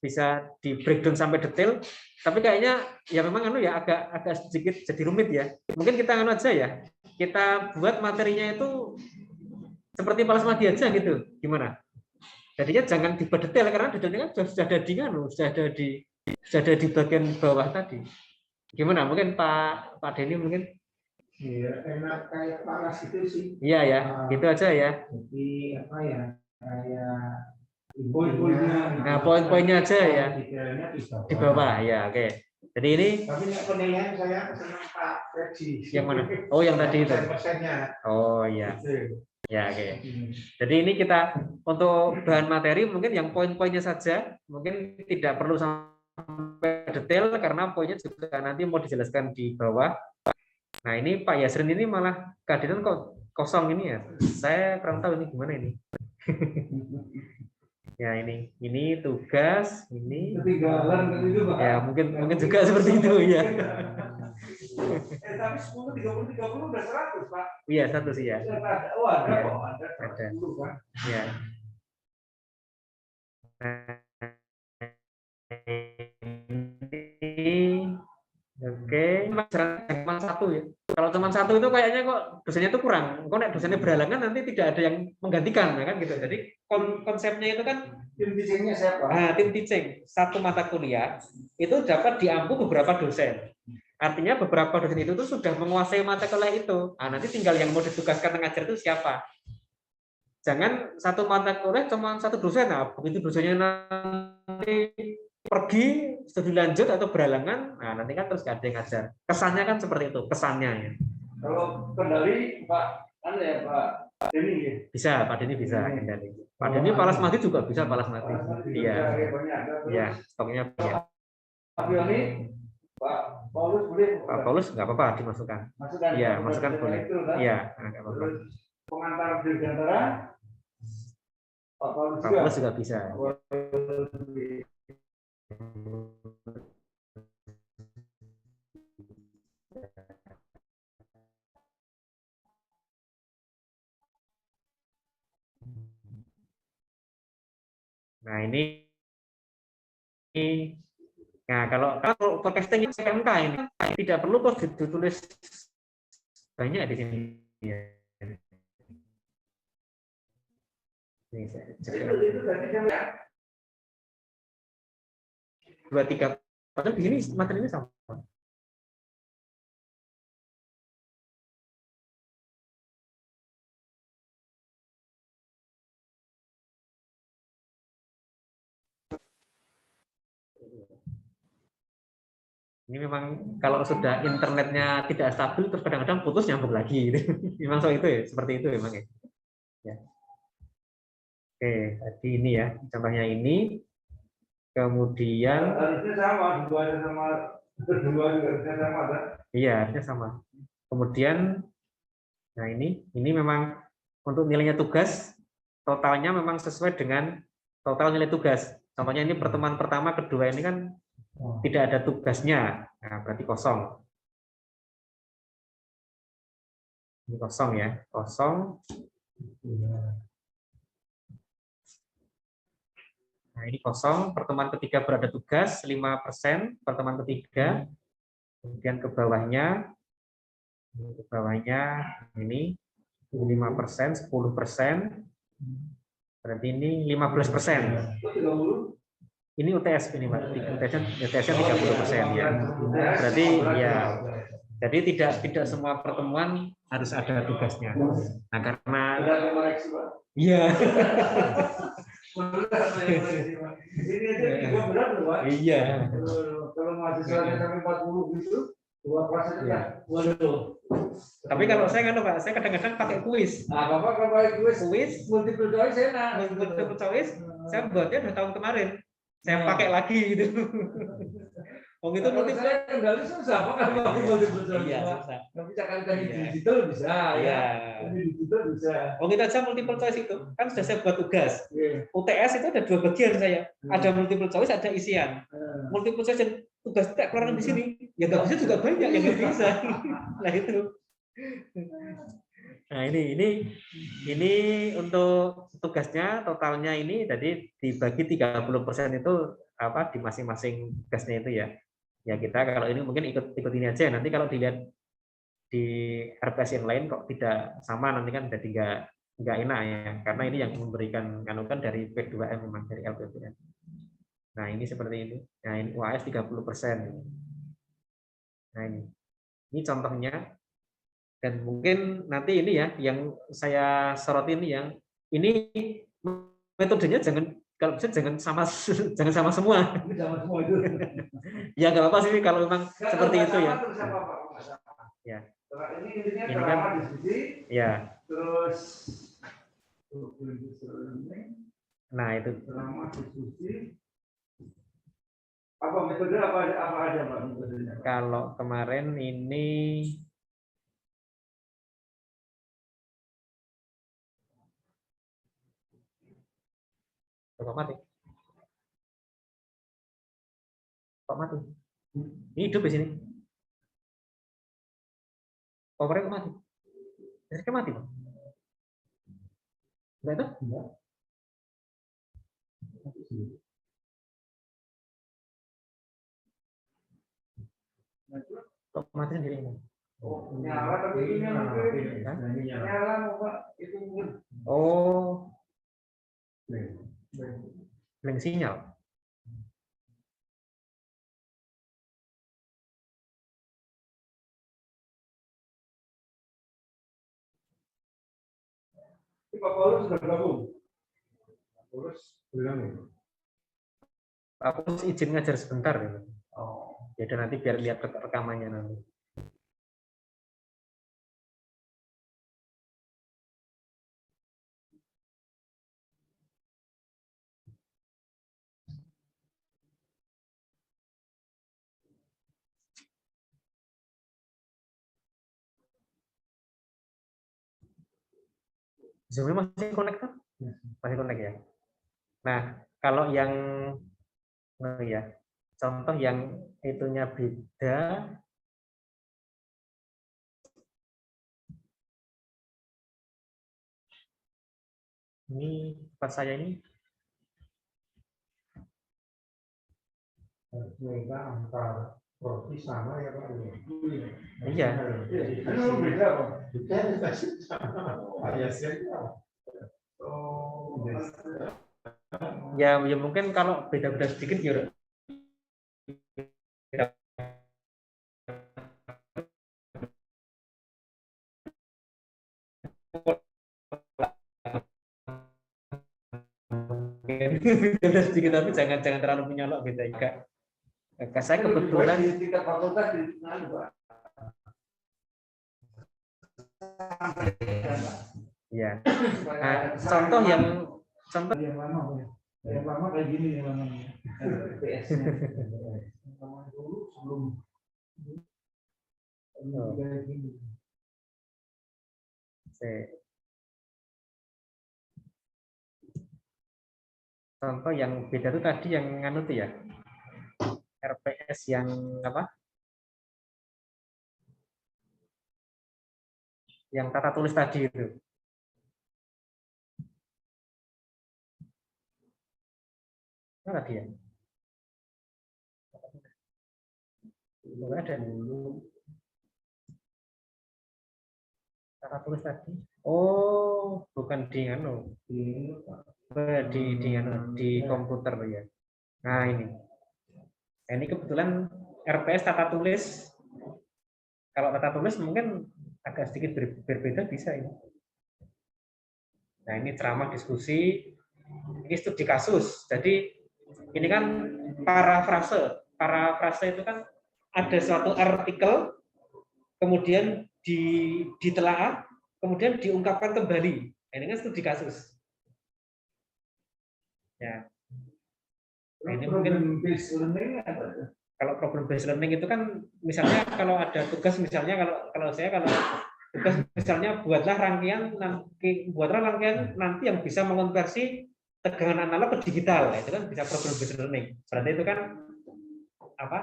bisa di breakdown sampai detail. Tapi kayaknya ya memang agak sedikit jadi rumit ya. Mungkin kita aja ya. Kita buat materinya itu seperti Palasmadi aja gitu. Gimana? Jadinya jangan dibuat detail karena detailnya kan sudah ada di bagian bawah tadi. Gimana? Mungkin Pak Denny mungkin? Iya, enak kayak paras itu sih. Iya ya, gitu aja ya. Jadi apa ya? Kayak poin-poinnya. Nah, poin-poinnya aja ya. Detailnya Di bawah ya, oke. Jadi ini tapi penilaian saya senang Pak Fredji. yang mana? Oh, yang tadi itu. Persennya. Oh iya. Gitu. Ya, oke. Jadi ini kita untuk bahan materi mungkin yang poin-poinnya saja, mungkin tidak perlu sampai detail karena poinnya juga nanti mau dijelaskan di bawah. Nah, ini Pak Yasrin ini malah kehadiran kok kosong ini ya. Saya kurang tahu ini gimana ini. Ya, ini tugas, ini. Ketinggalan itu, Pak. Ya, mungkin juga seperti itu ya. Tapi 10 30 udah 100, Pak. Iya, 100 sih ya. Oh, ada Ya. kok, ada 10, Pak. Ya. Oke, cuma satu ya. Kalau cuma satu itu kayaknya kok dosennya itu kurang. Kok nek dosennya berhalangan nanti tidak ada yang menggantikan, ya kan gitu. Jadi konsepnya itu kan Tim teaching-nya siapa? nah, tim teaching satu mata kuliah itu dapat diampu beberapa dosen. Artinya beberapa dosen itu tuh sudah menguasai mata kuliah itu. Nah, nanti tinggal yang mau ditugaskan mengajar itu siapa. Jangan satu mata kuliah cuma satu dosen. Nah, begitu dosennya nanti pergi studi lanjut atau berhalangan, nah nanti kan terus gak ada yang ngajar. Kesannya kan seperti itu, kesannya ya. Kalau kendali Pak, ya Pak Denny ya? Bisa, Pak Denny bisa kendali. Pak Denny Palasmadi juga bisa Palasmadi. Iya. Iya, stoknya banyak. Pak Yoni, Pak Paulus boleh? Pak Paulus nggak apa-apa dimasukkan. Iya, masukkan boleh. Iya, nggak apa-apa. Pengantar dirgantara, Pak Paulus Pak Paulus juga bisa. Nah, ini nah kalau forecasting SMK ini tidak perlu kok ditulis banyak di sini. Ini saya cek. 2-3 padahal di sini materinya sama. Ini memang kalau sudah internetnya tidak stabil terus kadang-kadang putus nyambung lagi. Memang soal itu ya, seperti itu memang ya. Ya. Oke, tadi ini ya contohnya ini. Kemudian harusnya sama, kedua juga harusnya sama kan? Iya, harusnya sama. Kemudian nah ini memang untuk nilainya tugas totalnya memang sesuai dengan total nilai tugas. Contohnya ini pertemuan pertama, kedua ini kan tidak ada tugasnya, nah, berarti kosong. Ini kosong ya, kosong. Nah ini kosong. Pertemuan ketiga berada tugas 5%, pertemuan ketiga. Kemudian ke bawahnya ini 5%, 10%. Berarti ini 15%. Ini UTS ini Pak, UTS-nya 30% ya. Berarti ya, jadi tidak semua pertemuan harus ada tugasnya. Nah karena iya. Iya. Kalau mahasiswanya sampai 40 gitu, 2 kelas itu ya. Waduh. Tapi kalau saya kan Pak, saya kadang-kadang pakai kuis. Nah, Bapak kalau pakai kuis multiple choice enak. Multiple choice, saya buatnya udah tahun kemarin. Saya pakai lagi gitu. Oh itu multiple saya kendali susah, Pak kalau pakai multiple choice. Iya, susah. Tapi kan di digital bisa ya. Di digital bisa. Oh kita aja multiple choice itu kan sudah saya buat tugas. Yeah. UTS itu ada 2 bagian saya. Ada multiple choice, ada isian. Multiple choice dan tugas tidak keluar di sini. Ya nggak bisa juga banyak yang nggak bisa. Nah itu. Nah, ini untuk tugasnya totalnya ini jadi dibagi 30% itu apa di masing-masing tugasnya itu ya. Ya kita kalau ini mungkin ikut ini aja. Nanti kalau dilihat di RPS yang lain kok tidak sama, nanti kan jadi nggak enak ya. Karena ini yang memberikan kan dari P2M memang dari LPPN. Nah, ini seperti ini. Nah, ini UAS 30%. Nah, ini contohnya. Dan mungkin nanti ini ya yang saya sorot ini yang ini metodenya kalau bisa jangan sama jangan sama semua. Sama semua itu. Ya nggak apa-apa sih kalau memang seperti itu ya. Ya. Ini intinya Ini kan drama diskusi. ya. Terus Nah, itu drama diskusi. Apa metode apa aja Pak metodenya? kalau kemarin ini kok mati. Kok mati? Ini hidup di sini. Powernya kok mati? Listriknya mati, Pak? Enggak itu? Enggak. Kok mati sendiri? Oh, nyala tapi ini nyala Pak itu mungkin. Oh, blank sinyal. Pak Paulus sudah bergabung. Pak Paulus bergabung. Aku izin ngajar sebentar ya. Oh. Jadi nanti biar lihat rekamannya nanti. Zoom masih connect kan? Masih connect ya. Nah, kalau yang ya contoh yang itunya beda. Ini tempat saya ini. Antar profesi sama ya Pak. Iya. Itu beda Pak. Oh, Ya mungkin kalau beda-beda sedikit ya. Beda sedikit tapi jangan terlalu menyolok beda juga. Saya kebetulan di tingkat fakultas di Pak. ya. Nah, contoh yang lama kayak gini yang lama PS-nya. Lama dulu sebelum kayak gini. Contoh yang beda itu tadi yang nganu tuh ya. RPS yang apa? Yang tata tulis tadi itu. Mana dia? Enggak ada dulu. Tata tulis tadi. Oh, bukan di anu. Di komputer ya. Nah, ini. Nah, ini kebetulan RPS tata tulis. Kalau tata tulis mungkin agak sedikit berbeda bisa ini. Nah, ini ceramah diskusi. Ini studi kasus. Jadi ini kan parafrase. Parafrase itu kan ada suatu artikel, kemudian ditelaah, kemudian diungkapkan kembali. Nah, ini kan studi kasus. Ya. Nah, ini mungkin based learning apa? Kalau problem based learning itu kan misalnya kalau ada tugas misalnya kalau tugas misalnya buatlah rangkaian nanti yang bisa mengonversi tegangan analog ke digital, itu kan bisa problem based learning. Berarti itu kan apa?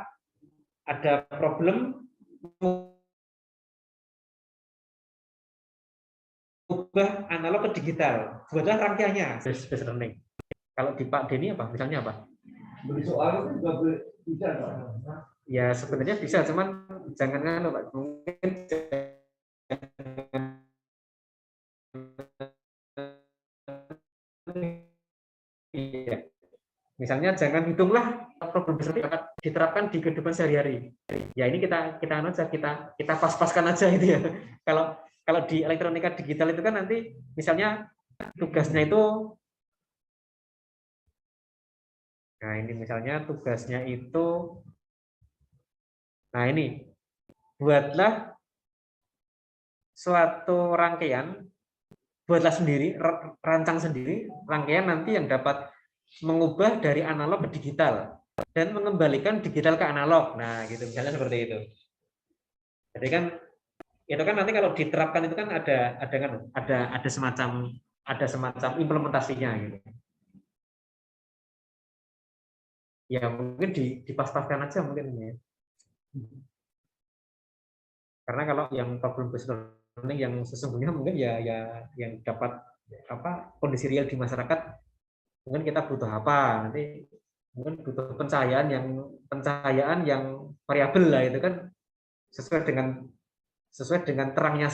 Ada problem mengubah analog ke digital. Buatlah rangkaiannya based learning. Kalau di Pak Denny apa? Misalnya apa? Beri soal itu juga bisa, Pak. Ya sebenarnya bisa, cuman jangan Pak. Mungkin iya. Misalnya jangan hitunglah problem besar diterapkan di kehidupan sehari-hari. Ya ini kita aja kita pas-paskan aja gitu ya. Kalau di elektronika digital itu kan nanti misalnya tugasnya itu, nah ini misalnya tugasnya itu, nah ini buatlah suatu rangkaian, buatlah sendiri, rancang sendiri rangkaian nanti yang dapat mengubah dari analog ke digital dan mengembalikan digital ke analog. Nah, gitu misalnya seperti itu. Jadi kan itu kan nanti kalau diterapkan itu kan ada semacam implementasinya gitu. Ya mungkin dipas-paskan aja mungkin ya. Karena kalau yang problem based learning yang sesungguhnya mungkin ya yang dapat kondisi real di masyarakat, mungkin kita butuh apa nanti, mungkin butuh pencahayaan yang variabel lah, itu kan sesuai dengan terangnya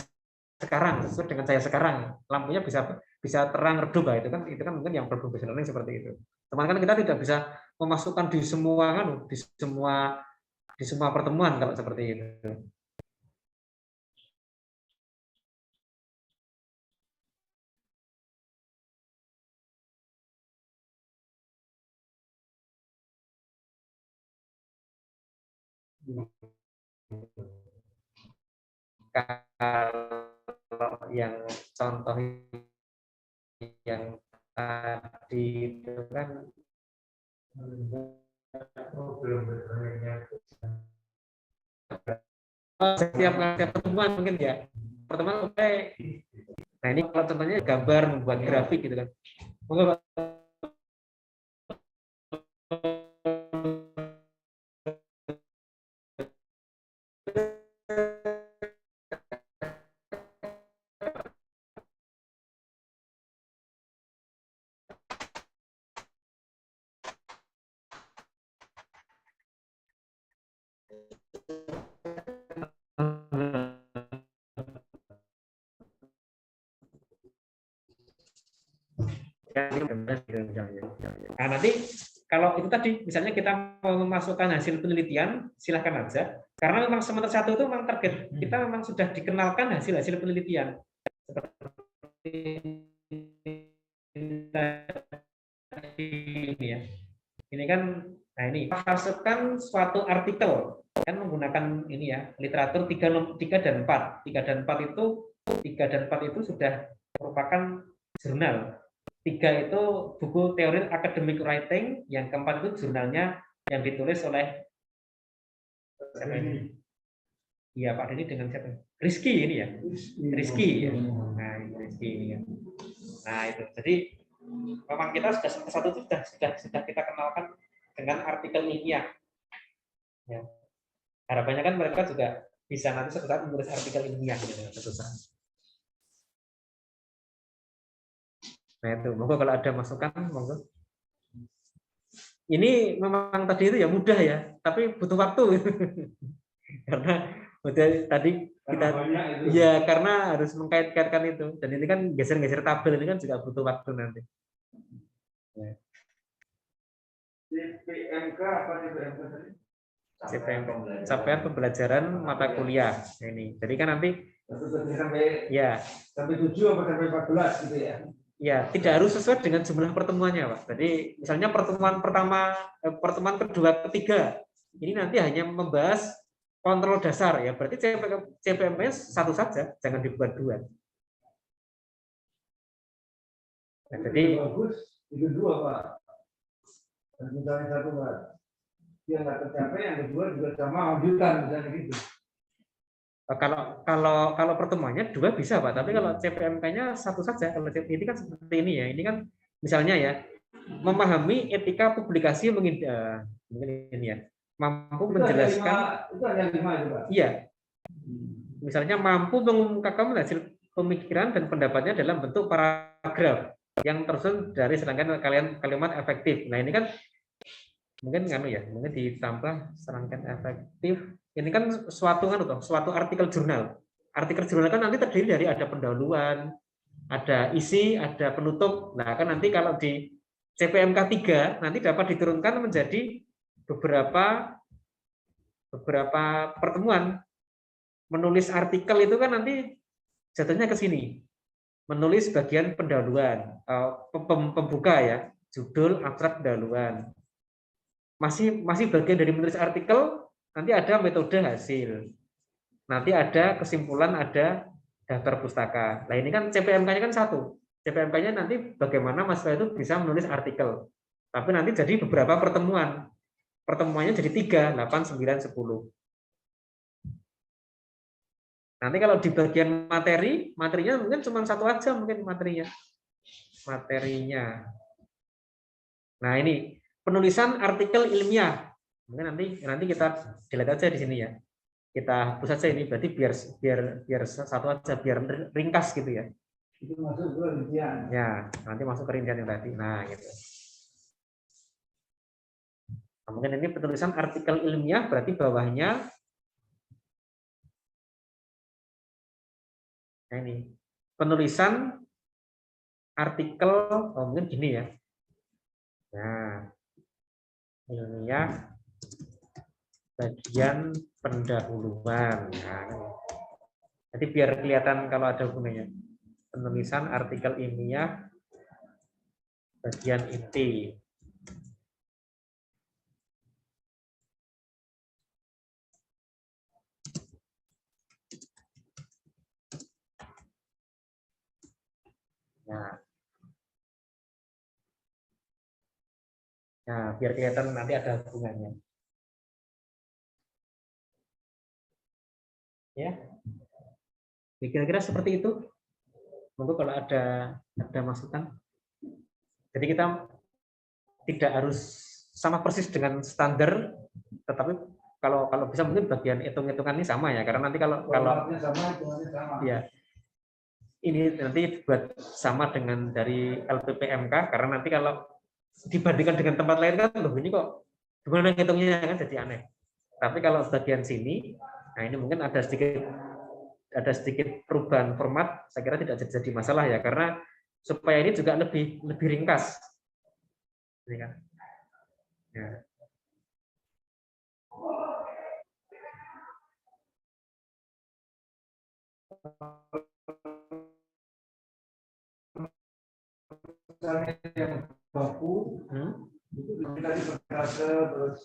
sekarang, sesuai dengan cahaya sekarang, lampunya bisa terang redup lah, itu kan mungkin yang problem based learning seperti itu. Teman kan kita tidak bisa memasukkan di semua pertemuan kalau seperti itu. Kalau yang contoh yang tadi itu kan setiap pertemuan mungkin ya, pertemuan mulai. Nah ini kalau contohnya gambar, membuat grafik gitu kan. Monggo Pak. Nah, nanti kalau itu tadi misalnya kita mau memasukkan hasil penelitian, silahkan aja. Karena memang semester 1 itu memang target kita memang sudah dikenalkan hasil penelitian. Seperti ini ya. Ini kan, nah ini masukkan suatu artikel kan menggunakan ini ya, literatur 3 dan 4. 3 dan 4 itu sudah merupakan jurnal. 3 itu buku teori academic writing, yang keempat itu jurnalnya yang ditulis oleh siapa ini? Iya Pak Denny dengan siapa? Rizky ini ya, Rizky. Ya. Nah ini Rizky ini kan. Nah itu, jadi memang kita sudah satu itu sudah kita kenalkan dengan artikel ilmiah. Ya. Harapannya kan mereka juga bisa nanti suatu saat menulis artikel ilmiah gitu suatu saat. Nah itu, monggo kalau ada masukan, monggo. Ini memang tadi itu ya mudah ya, tapi butuh waktu. Karena tadi kita ya karena harus mengkait-kaitkan itu, dan ini kan geser-geser tabel ini kan juga butuh waktu nanti. Ya. CPMK apa CPMK tadi? CPMK, capaian pembelajaran mata kuliah ini. Jadi kan nanti sampai ya sampai 7 atau sampai 14 gitu ya. Ya, tidak harus sesuai dengan jumlah pertemuannya, Pak. Jadi, misalnya pertemuan kedua, ketiga, ini nanti hanya membahas kontrol dasar, ya. Berarti CPMS 1 saja, jangan dibuat 2. Nah, jadi bagus, itu 2 Pak. Dan misalnya 1 Pak, yang nggak tercapai, yang kedua juga sama lanjutan, misalnya gitu. Kalau pertemuannya 2 bisa Pak, tapi kalau CPMK-nya 1 saja. Kalau ini kan seperti ini ya. Ini kan misalnya ya, memahami etika publikasi mungkin ini ya, mampu menjelaskan. Itu hanya 5 itu Pak. Iya. Misalnya mampu mengungkapkan pemikiran dan pendapatnya dalam bentuk paragraf yang tersusun dari serangkaian kalimat efektif. Nah, ini kan mungkin mungkin ditambah serangkaian efektif. Ini kan suatu artikel jurnal. Artikel jurnal kan nanti terdiri dari ada pendahuluan, ada isi, ada penutup. Nah, kan nanti kalau di CPMK 3 nanti dapat diturunkan menjadi beberapa pertemuan. Menulis artikel itu kan nanti jatuhnya ke sini. Menulis bagian pendahuluan, pembuka ya, judul, abstrak, pendahuluan. Masih bagian dari menulis artikel, nanti ada metode hasil. Nanti ada kesimpulan, ada daftar pustaka. Nah, ini kan CPMK-nya kan satu. CPMK-nya nanti bagaimana mahasiswa itu bisa menulis artikel. Tapi nanti jadi beberapa pertemuan. Pertemuannya jadi 3, 8, 9, 10. Nanti kalau di bagian materinya mungkin cuma satu aja mungkin materinya. Nah, ini penulisan artikel ilmiah. Mungkin nanti kita dilihat aja di sini ya. Kita hapus saja ini, berarti biar satu aja, biar ringkas gitu ya. Itu masuk ke rincian. Ya, nanti masuk ke rincian yang tadi. Nah, gitu. Nah, mungkin ini penulisan artikel ilmiah, berarti bawahnya nah ini penulisan artikel, mungkin gini ya. Nah, ilmiah bagian pendahuluan. Nah, jadi biar kelihatan kalau ada hubungannya. Penulisan artikel ilmiah bagian inti. Nah, biar kelihatan nanti ada hubungannya. Ya, kira-kira seperti itu. Monggo kalau ada masukan. Jadi kita tidak harus sama persis dengan standar, tetapi kalau bisa mungkin bagian hitung-hitungan ini sama ya, karena nanti kalau sama. Ya, ini nanti buat sama dengan dari LPPMK, karena nanti kalau dibandingkan dengan tempat lain kan loh ini kok gimana ngitungnya kan jadi aneh. Tapi kalau bagian sini, nah ini mungkin ada sedikit perubahan format, saya kira tidak jadi masalah ya, karena supaya ini juga lebih ringkas. Ini kan. Ya. Yang baku itu dikasih persentase, terus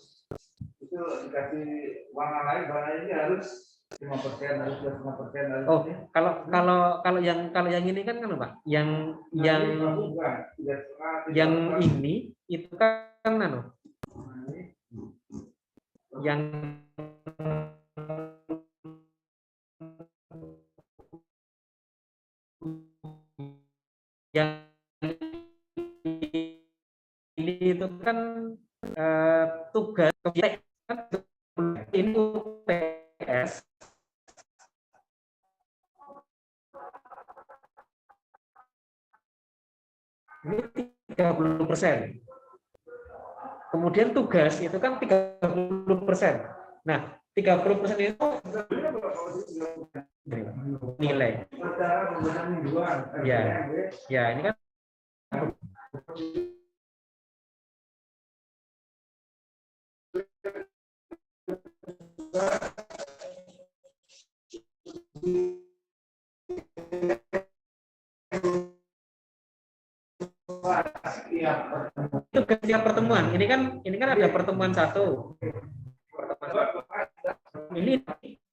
itu dikasih warna lain, warna ini harus 5%, harus 5%. Oh, kalau yang ini kan Pak, yang ini itu kan yang ini itu kan tugas ini UTS. Ini 30%. Kemudian tugas itu kan 30%. Nah, 30% itu nilai. Ya, ini kan itu setiap pertemuan. Ini kan ada pertemuan satu. Ini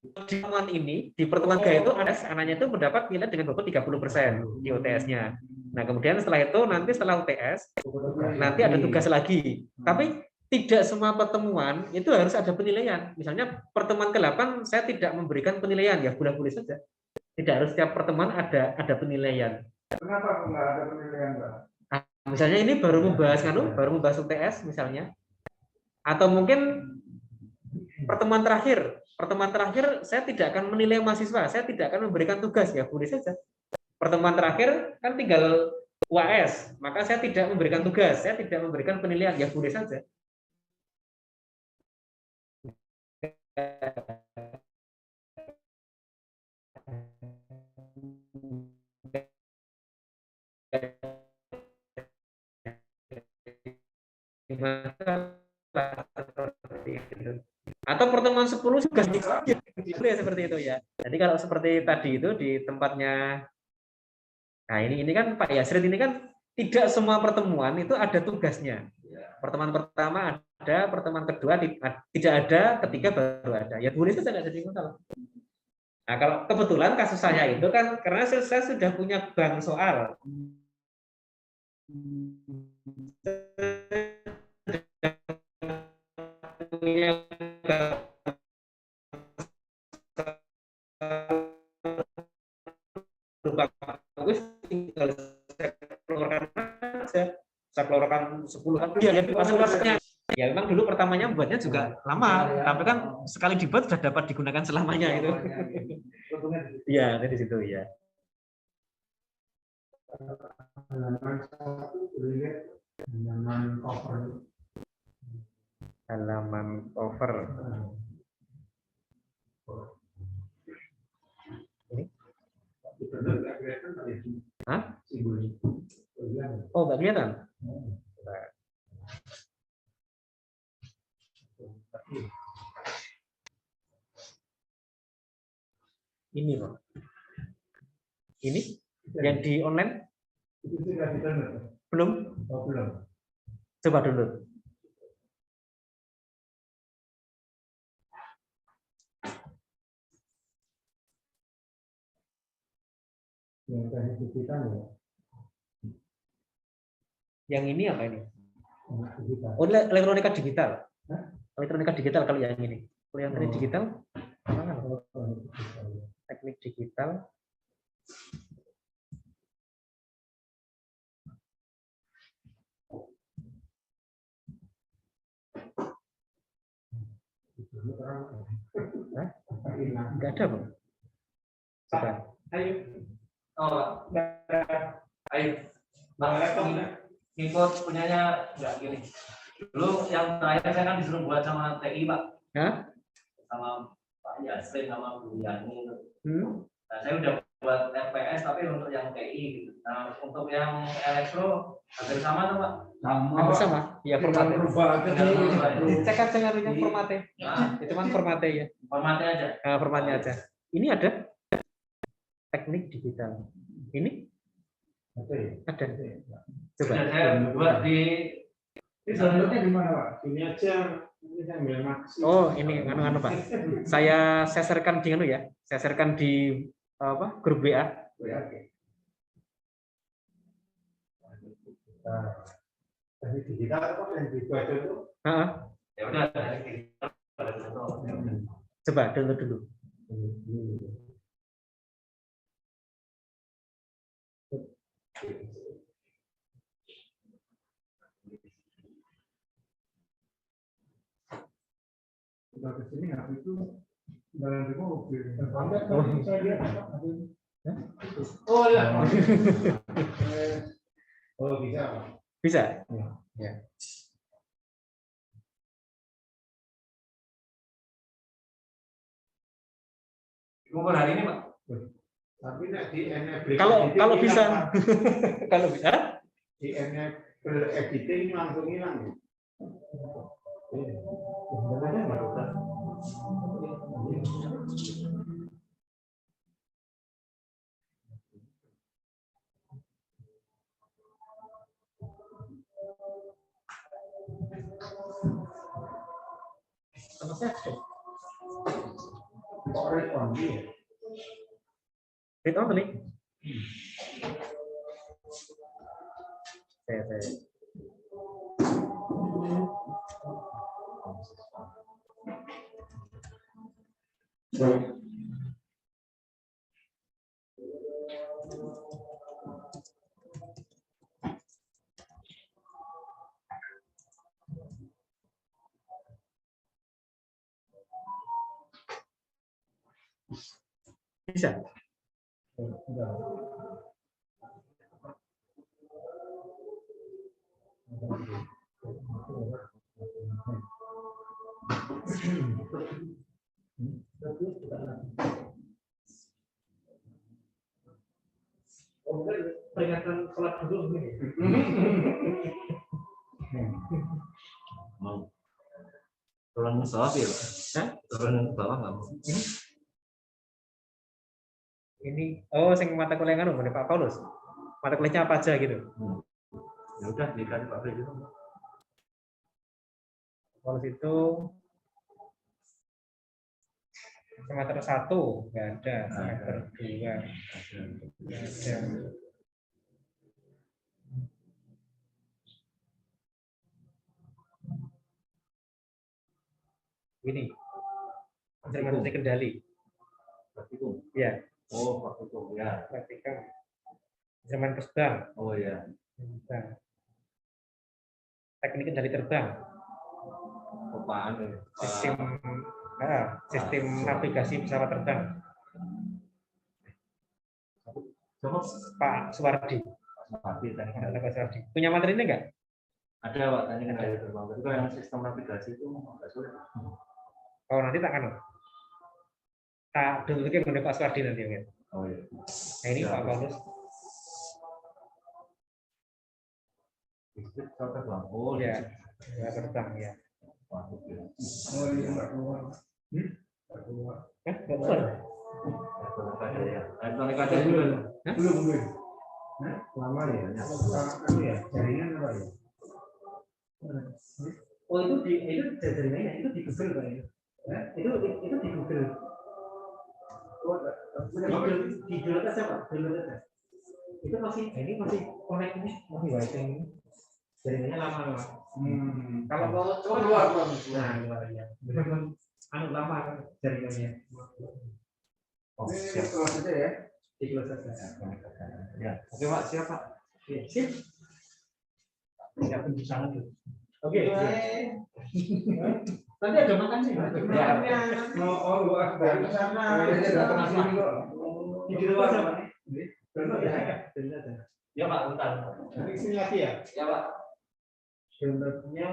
di pertemuan ini, di pertemuan G itu anaknya itu mendapat nilai dengan bobot 30% di UTS-nya. Nah, kemudian setelah itu nanti setelah UTS nanti ada tugas lagi. Tapi tidak semua pertemuan itu harus ada penilaian. Misalnya pertemuan ke-8 saya tidak memberikan penilaian, ya boleh-boleh saja. Tidak harus setiap pertemuan ada penilaian. Kenapa enggak ada penilaian, Pak? Nah, misalnya ini baru membahas UTS misalnya. Atau mungkin pertemuan terakhir saya tidak akan menilai mahasiswa, saya tidak akan memberikan tugas, ya boleh saja. pertemuan terakhir kan tinggal UAS, maka saya tidak memberikan tugas, saya tidak memberikan penilaian, ya boleh saja. Atau pertemuan 10 juga seperti itu ya. Jadi kalau seperti tadi itu di tempatnya, nah ini kan Pak Yasrid ini kan tidak semua pertemuan itu ada tugasnya. Pertemuan pertama ada, pertemuan kedua tidak ada, ketiga baru ada. Ya boleh saja nggak jadi masalah. Nah kalau kebetulan kasus saya itu kan karena saya sudah punya bank soal. Bagus, tinggal saya keluarkan 10 kan ya masing-masingnya. Ya memang dulu pertamanya buatnya juga lama, tapi kan sekali dibuat sudah dapat digunakan selamanya itu. Iya, di situ ya. Halaman cover. Halaman cover. Ini? Hah? Oh, nggak kelihatan? Ini Pak. Ini yang di online? Belum? Oh, belum. Coba download. Yang ini apa ini? Oh, elektronika digital. Elektronika digital kalau yang ini. Kalau yang ini digital, mana? Teknik digital. Enggak ada, Bang. Coba. Ayo. Oh, ayo. Bang, ikut punyanya enggak gini. Dulu yang terakhir saya kan disuruh buat sama TI, Pak. Hah? Sama Pak Yasrin sama Bu Yani. Nah, saya udah buat FPS tapi untuk yang TI gitu. Nah, untuk yang elektro hampir sama tuh, Pak. Hampir sama. Ya, formatnya. Dicek aja ngaruhnya formatnya. Nah, Itu kan formatnya ya. formatnya aja. Nah, formatnya aja. Ini ada teknik digital. Ini ada. Coba. Sudah saya buat di downloadnya di mana, Pak? Ini aja. Ini saya ambil max. Oh, ini anu Pak. Saya share-kan di ya. Saya share-kan di apa? Grup WA. Oke. Teknik digital apa yang dibaca itu? Heeh. Ya udah. Coba download dulu. Udah ke sini habis itu jalan di mobil. Oh ya. Oh bisa, Pak. Bisa? Ya. Kumpul hari ini, Pak. Tapi di enable Kalau bisa. Kalau bisa. Di enable editing langsung hilang. Read only. Saya. Bisa. Peringatan sholat dulu ini. Mau turun musola ya, turun bawah nggak mau. Ini sing mata kuliah kan Pak Paulus. Mata kuliahnya apa aja gitu. Ya udah dikasih Pak Freddy. Paulus itu semester 1 nggak ada, semester 2 nggak ada. Ini observasi kendali. Praktikum. Ya, Oh, praktikum ya. praktikum. Zaman terbang. Oh ya. Teknik kendali terbang. Apaan ini? Sistem navigasi pesawat terbang. Coba Pak Suwardi. Pak Suwardi. Punya materi ini enggak? Ada Pak, tadi kan ada terbang. Tapi kalau yang sistem navigasi itu agak sulit. Oh, nanti tak kan. Tak dulu ke Pak Suwardi nanti ya. Oh iya. Nah, ini Pak Paulus. Listrik terbang. Oh Ya, terbang ya. Oh iya, Pak keluar. Keluar. Keluar. Elektronik ada juga. Belum. Lama ya? Anu ya, jaringan apa ya? Oh, itu jaringannya itu di Google Pak ya. Itu di Google. Di download aja Pak, download aja. Itu masih connect ini masih wifi ini. Jaringannya lama. Kalau mau Keluar. nah keluar ya. Anu lama kan jaringannya. Oh, ini keluar saja ya. Di close aja. Ya. Oke Pak, siap Pak. Sip. Siap di sana tuh. Oke. Nanti ada makan sih. Ya. Oh, luar dari sana. Ini datang sini kok. Di luar sama. Ya Pak, bentar. Ini sini lagi ya? Ya Pak. Downloadnya,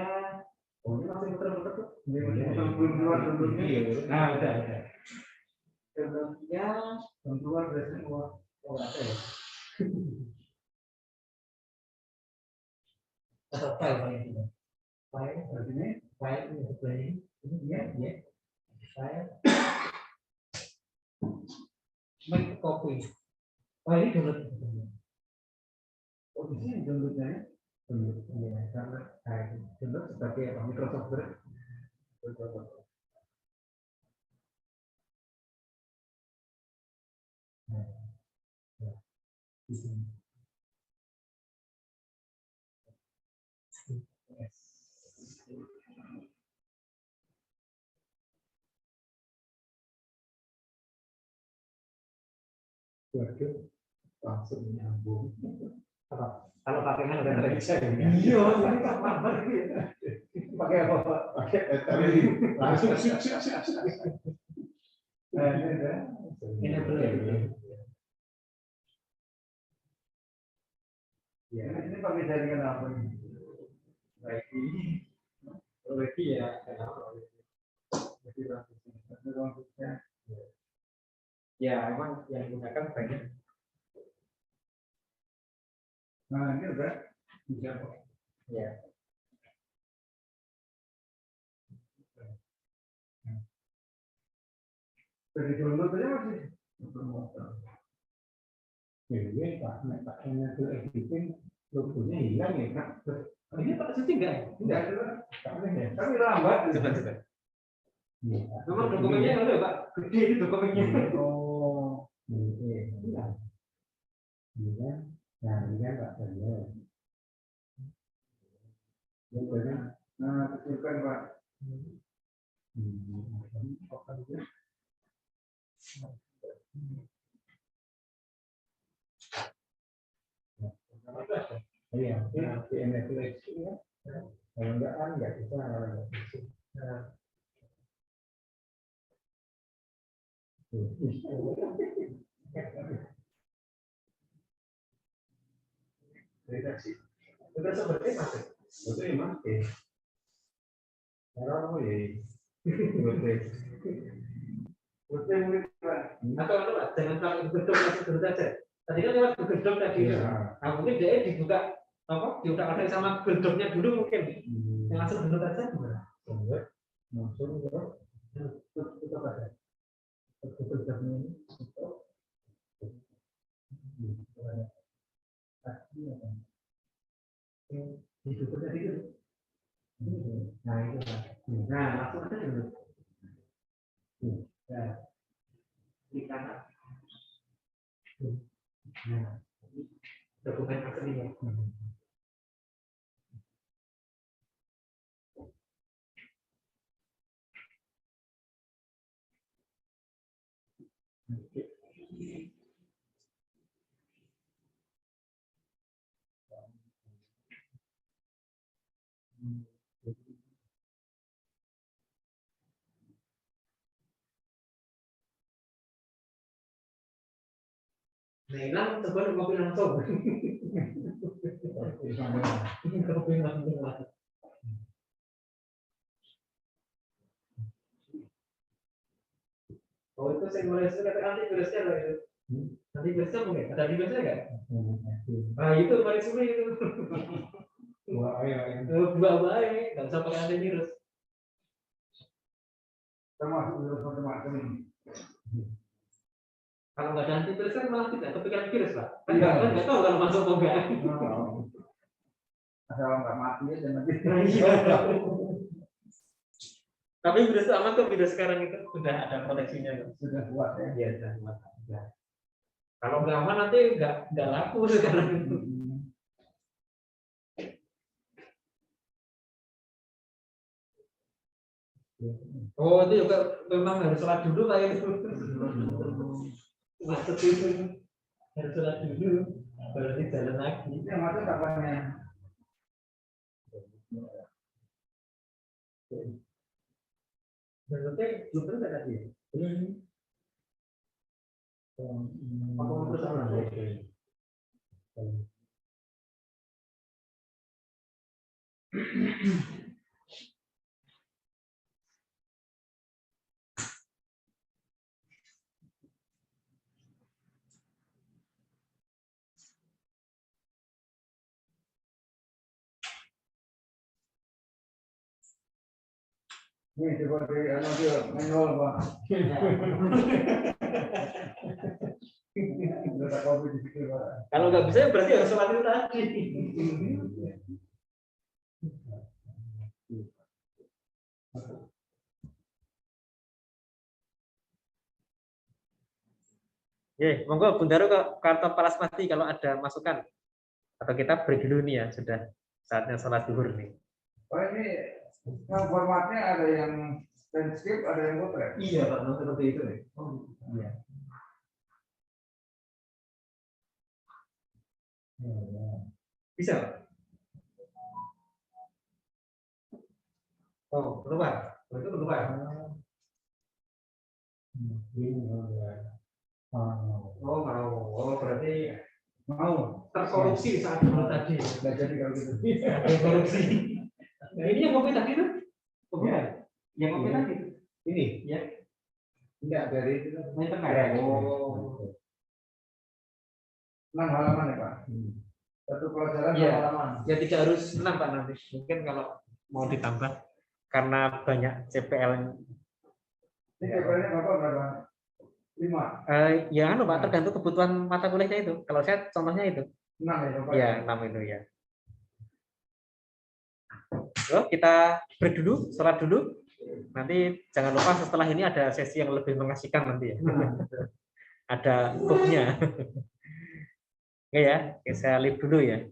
ini masih muter-muter tuh. Belum keluar dulu. Nah, udah. Downloadnya belum keluar berarti keluar. Oh, ada ya. Atau file ini. File ini, file ini ya. File. Make copy. Oh, ini download. Oh, di sini downloadnya. Ya, karena download sebagai Microsoft Word. Di sini. Waduh, langsung nyambung. Apa? Kalau pakainya udah terbisa ya? Iya, ini apa? Pakai apa Pak? Pakai battery. Langsung. Nah, ini udah. Ini boleh. Ya, ini pakai jaringan apa ini? Wifi ya. Ya, memang yang digunakan banyak. Nah, ini udah bisa kok. Ya. Dari download aja masih. Iya Pak, pakainya ke editing, logonya hilang ya Kak. Ini Pak syuting nggak? Enggak ada. Tapi lambat. Coba. Nomor dokumennya yang ada Pak, gede itu dokumennya. Oh, Iya. Nah, ini kan Pak Daniel. nah, kecilkan Pak. Iya, di Netflix ya. Kalau enggak kan enggak bisa. Redaksi. Udah seperti masuk. Betul ya, Mas? Kalau ya Betul mungkin Pak. Atau Pak, jangan pakai Google Doc langsung dulu saja. Tadi kan lewat Google Doc tadi. Nah, mungkin dia dibuka diutak-atik sama Google Doc-nya dulu mungkin. Yang langsung dulu saja gimana? Langsung ke Tutup aja. Google Doc-nya ini tutup. Ditutup tadi dulu. Nah, itu Pak. Nah, langsung aja dulu. Nah, di kanan. Nah, dokumen aslinya. Nah, hilang sebenarnya kopi langsung. Kopi langsung. Oh, itu saya mulai kata antivirusnya apa itu? Antivirusnya mungkin ada antivirusnya nggak? Ah, itu paling sulit itu. Buah baik, nggak usah pakai antivirus. termasuk virus macam-macam ini. Kalau nggak ada antivirus kan malah tidak kepikiran virus, Pak. Kan Iya. nggak tahu kalau masuk atau enggak. Asal nggak mati aja nanti. Tapi virus aman kok, virus sekarang itu sudah ada proteksinya kok. Sudah kuat ya. Iya, sudah aman. Ya. Kalau nggak aman nanti nggak laku sekarang. Oh, itu juga memang harus sholat dulu Pak itu. Maksud itu harus sholat dulu, baru di jalan lagi. Ini yang masuk kapannya? Maksudnya belum tentu tadi. Apa mau bersama? Ini coba di dia manual Pak. Udah kopi di situ Pak. Kalau nggak bisa berarti harus sholat dulu tadi. Oke, monggo Bundaro ke kantor Palasmati kalau ada masukan. Atau kita break dulu nih ya, sudah saatnya sholat zuhur nih. Oh ini yang formatnya ada yang landscape, ada yang potret. Iya Pak, seperti itu nih. Oh, iya. Bisa. Oh, berubah. Itu berubah. Oh, mau. Oh, berarti Mau terkorupsi saat dulu tadi. nggak jadi kalau gitu. Terkorupsi. Nah, ini yang kopi tadi tuh? Oh, bukan. Yang kopi Iya. tadi. Ini, ya. Enggak dari itu. Yang tengah. Oh. 6 halaman ya Pak. Satu pelajaran Iya. 6 halaman. Ya tidak harus 6 Pak nanti. Mungkin kalau mau ditambah karena banyak CPL. Ini papernya Bapak berapa? 5. Ya anu Pak, tergantung kebutuhan mata kuliahnya itu. Kalau saya contohnya itu. 6 ya Bapak. Ya, 6 itu ya. Yo, kita break dulu, sholat dulu. Nanti jangan lupa setelah ini ada sesi yang lebih mengasihkan nanti ya. Ada booknya. Oke ya, saya live dulu ya.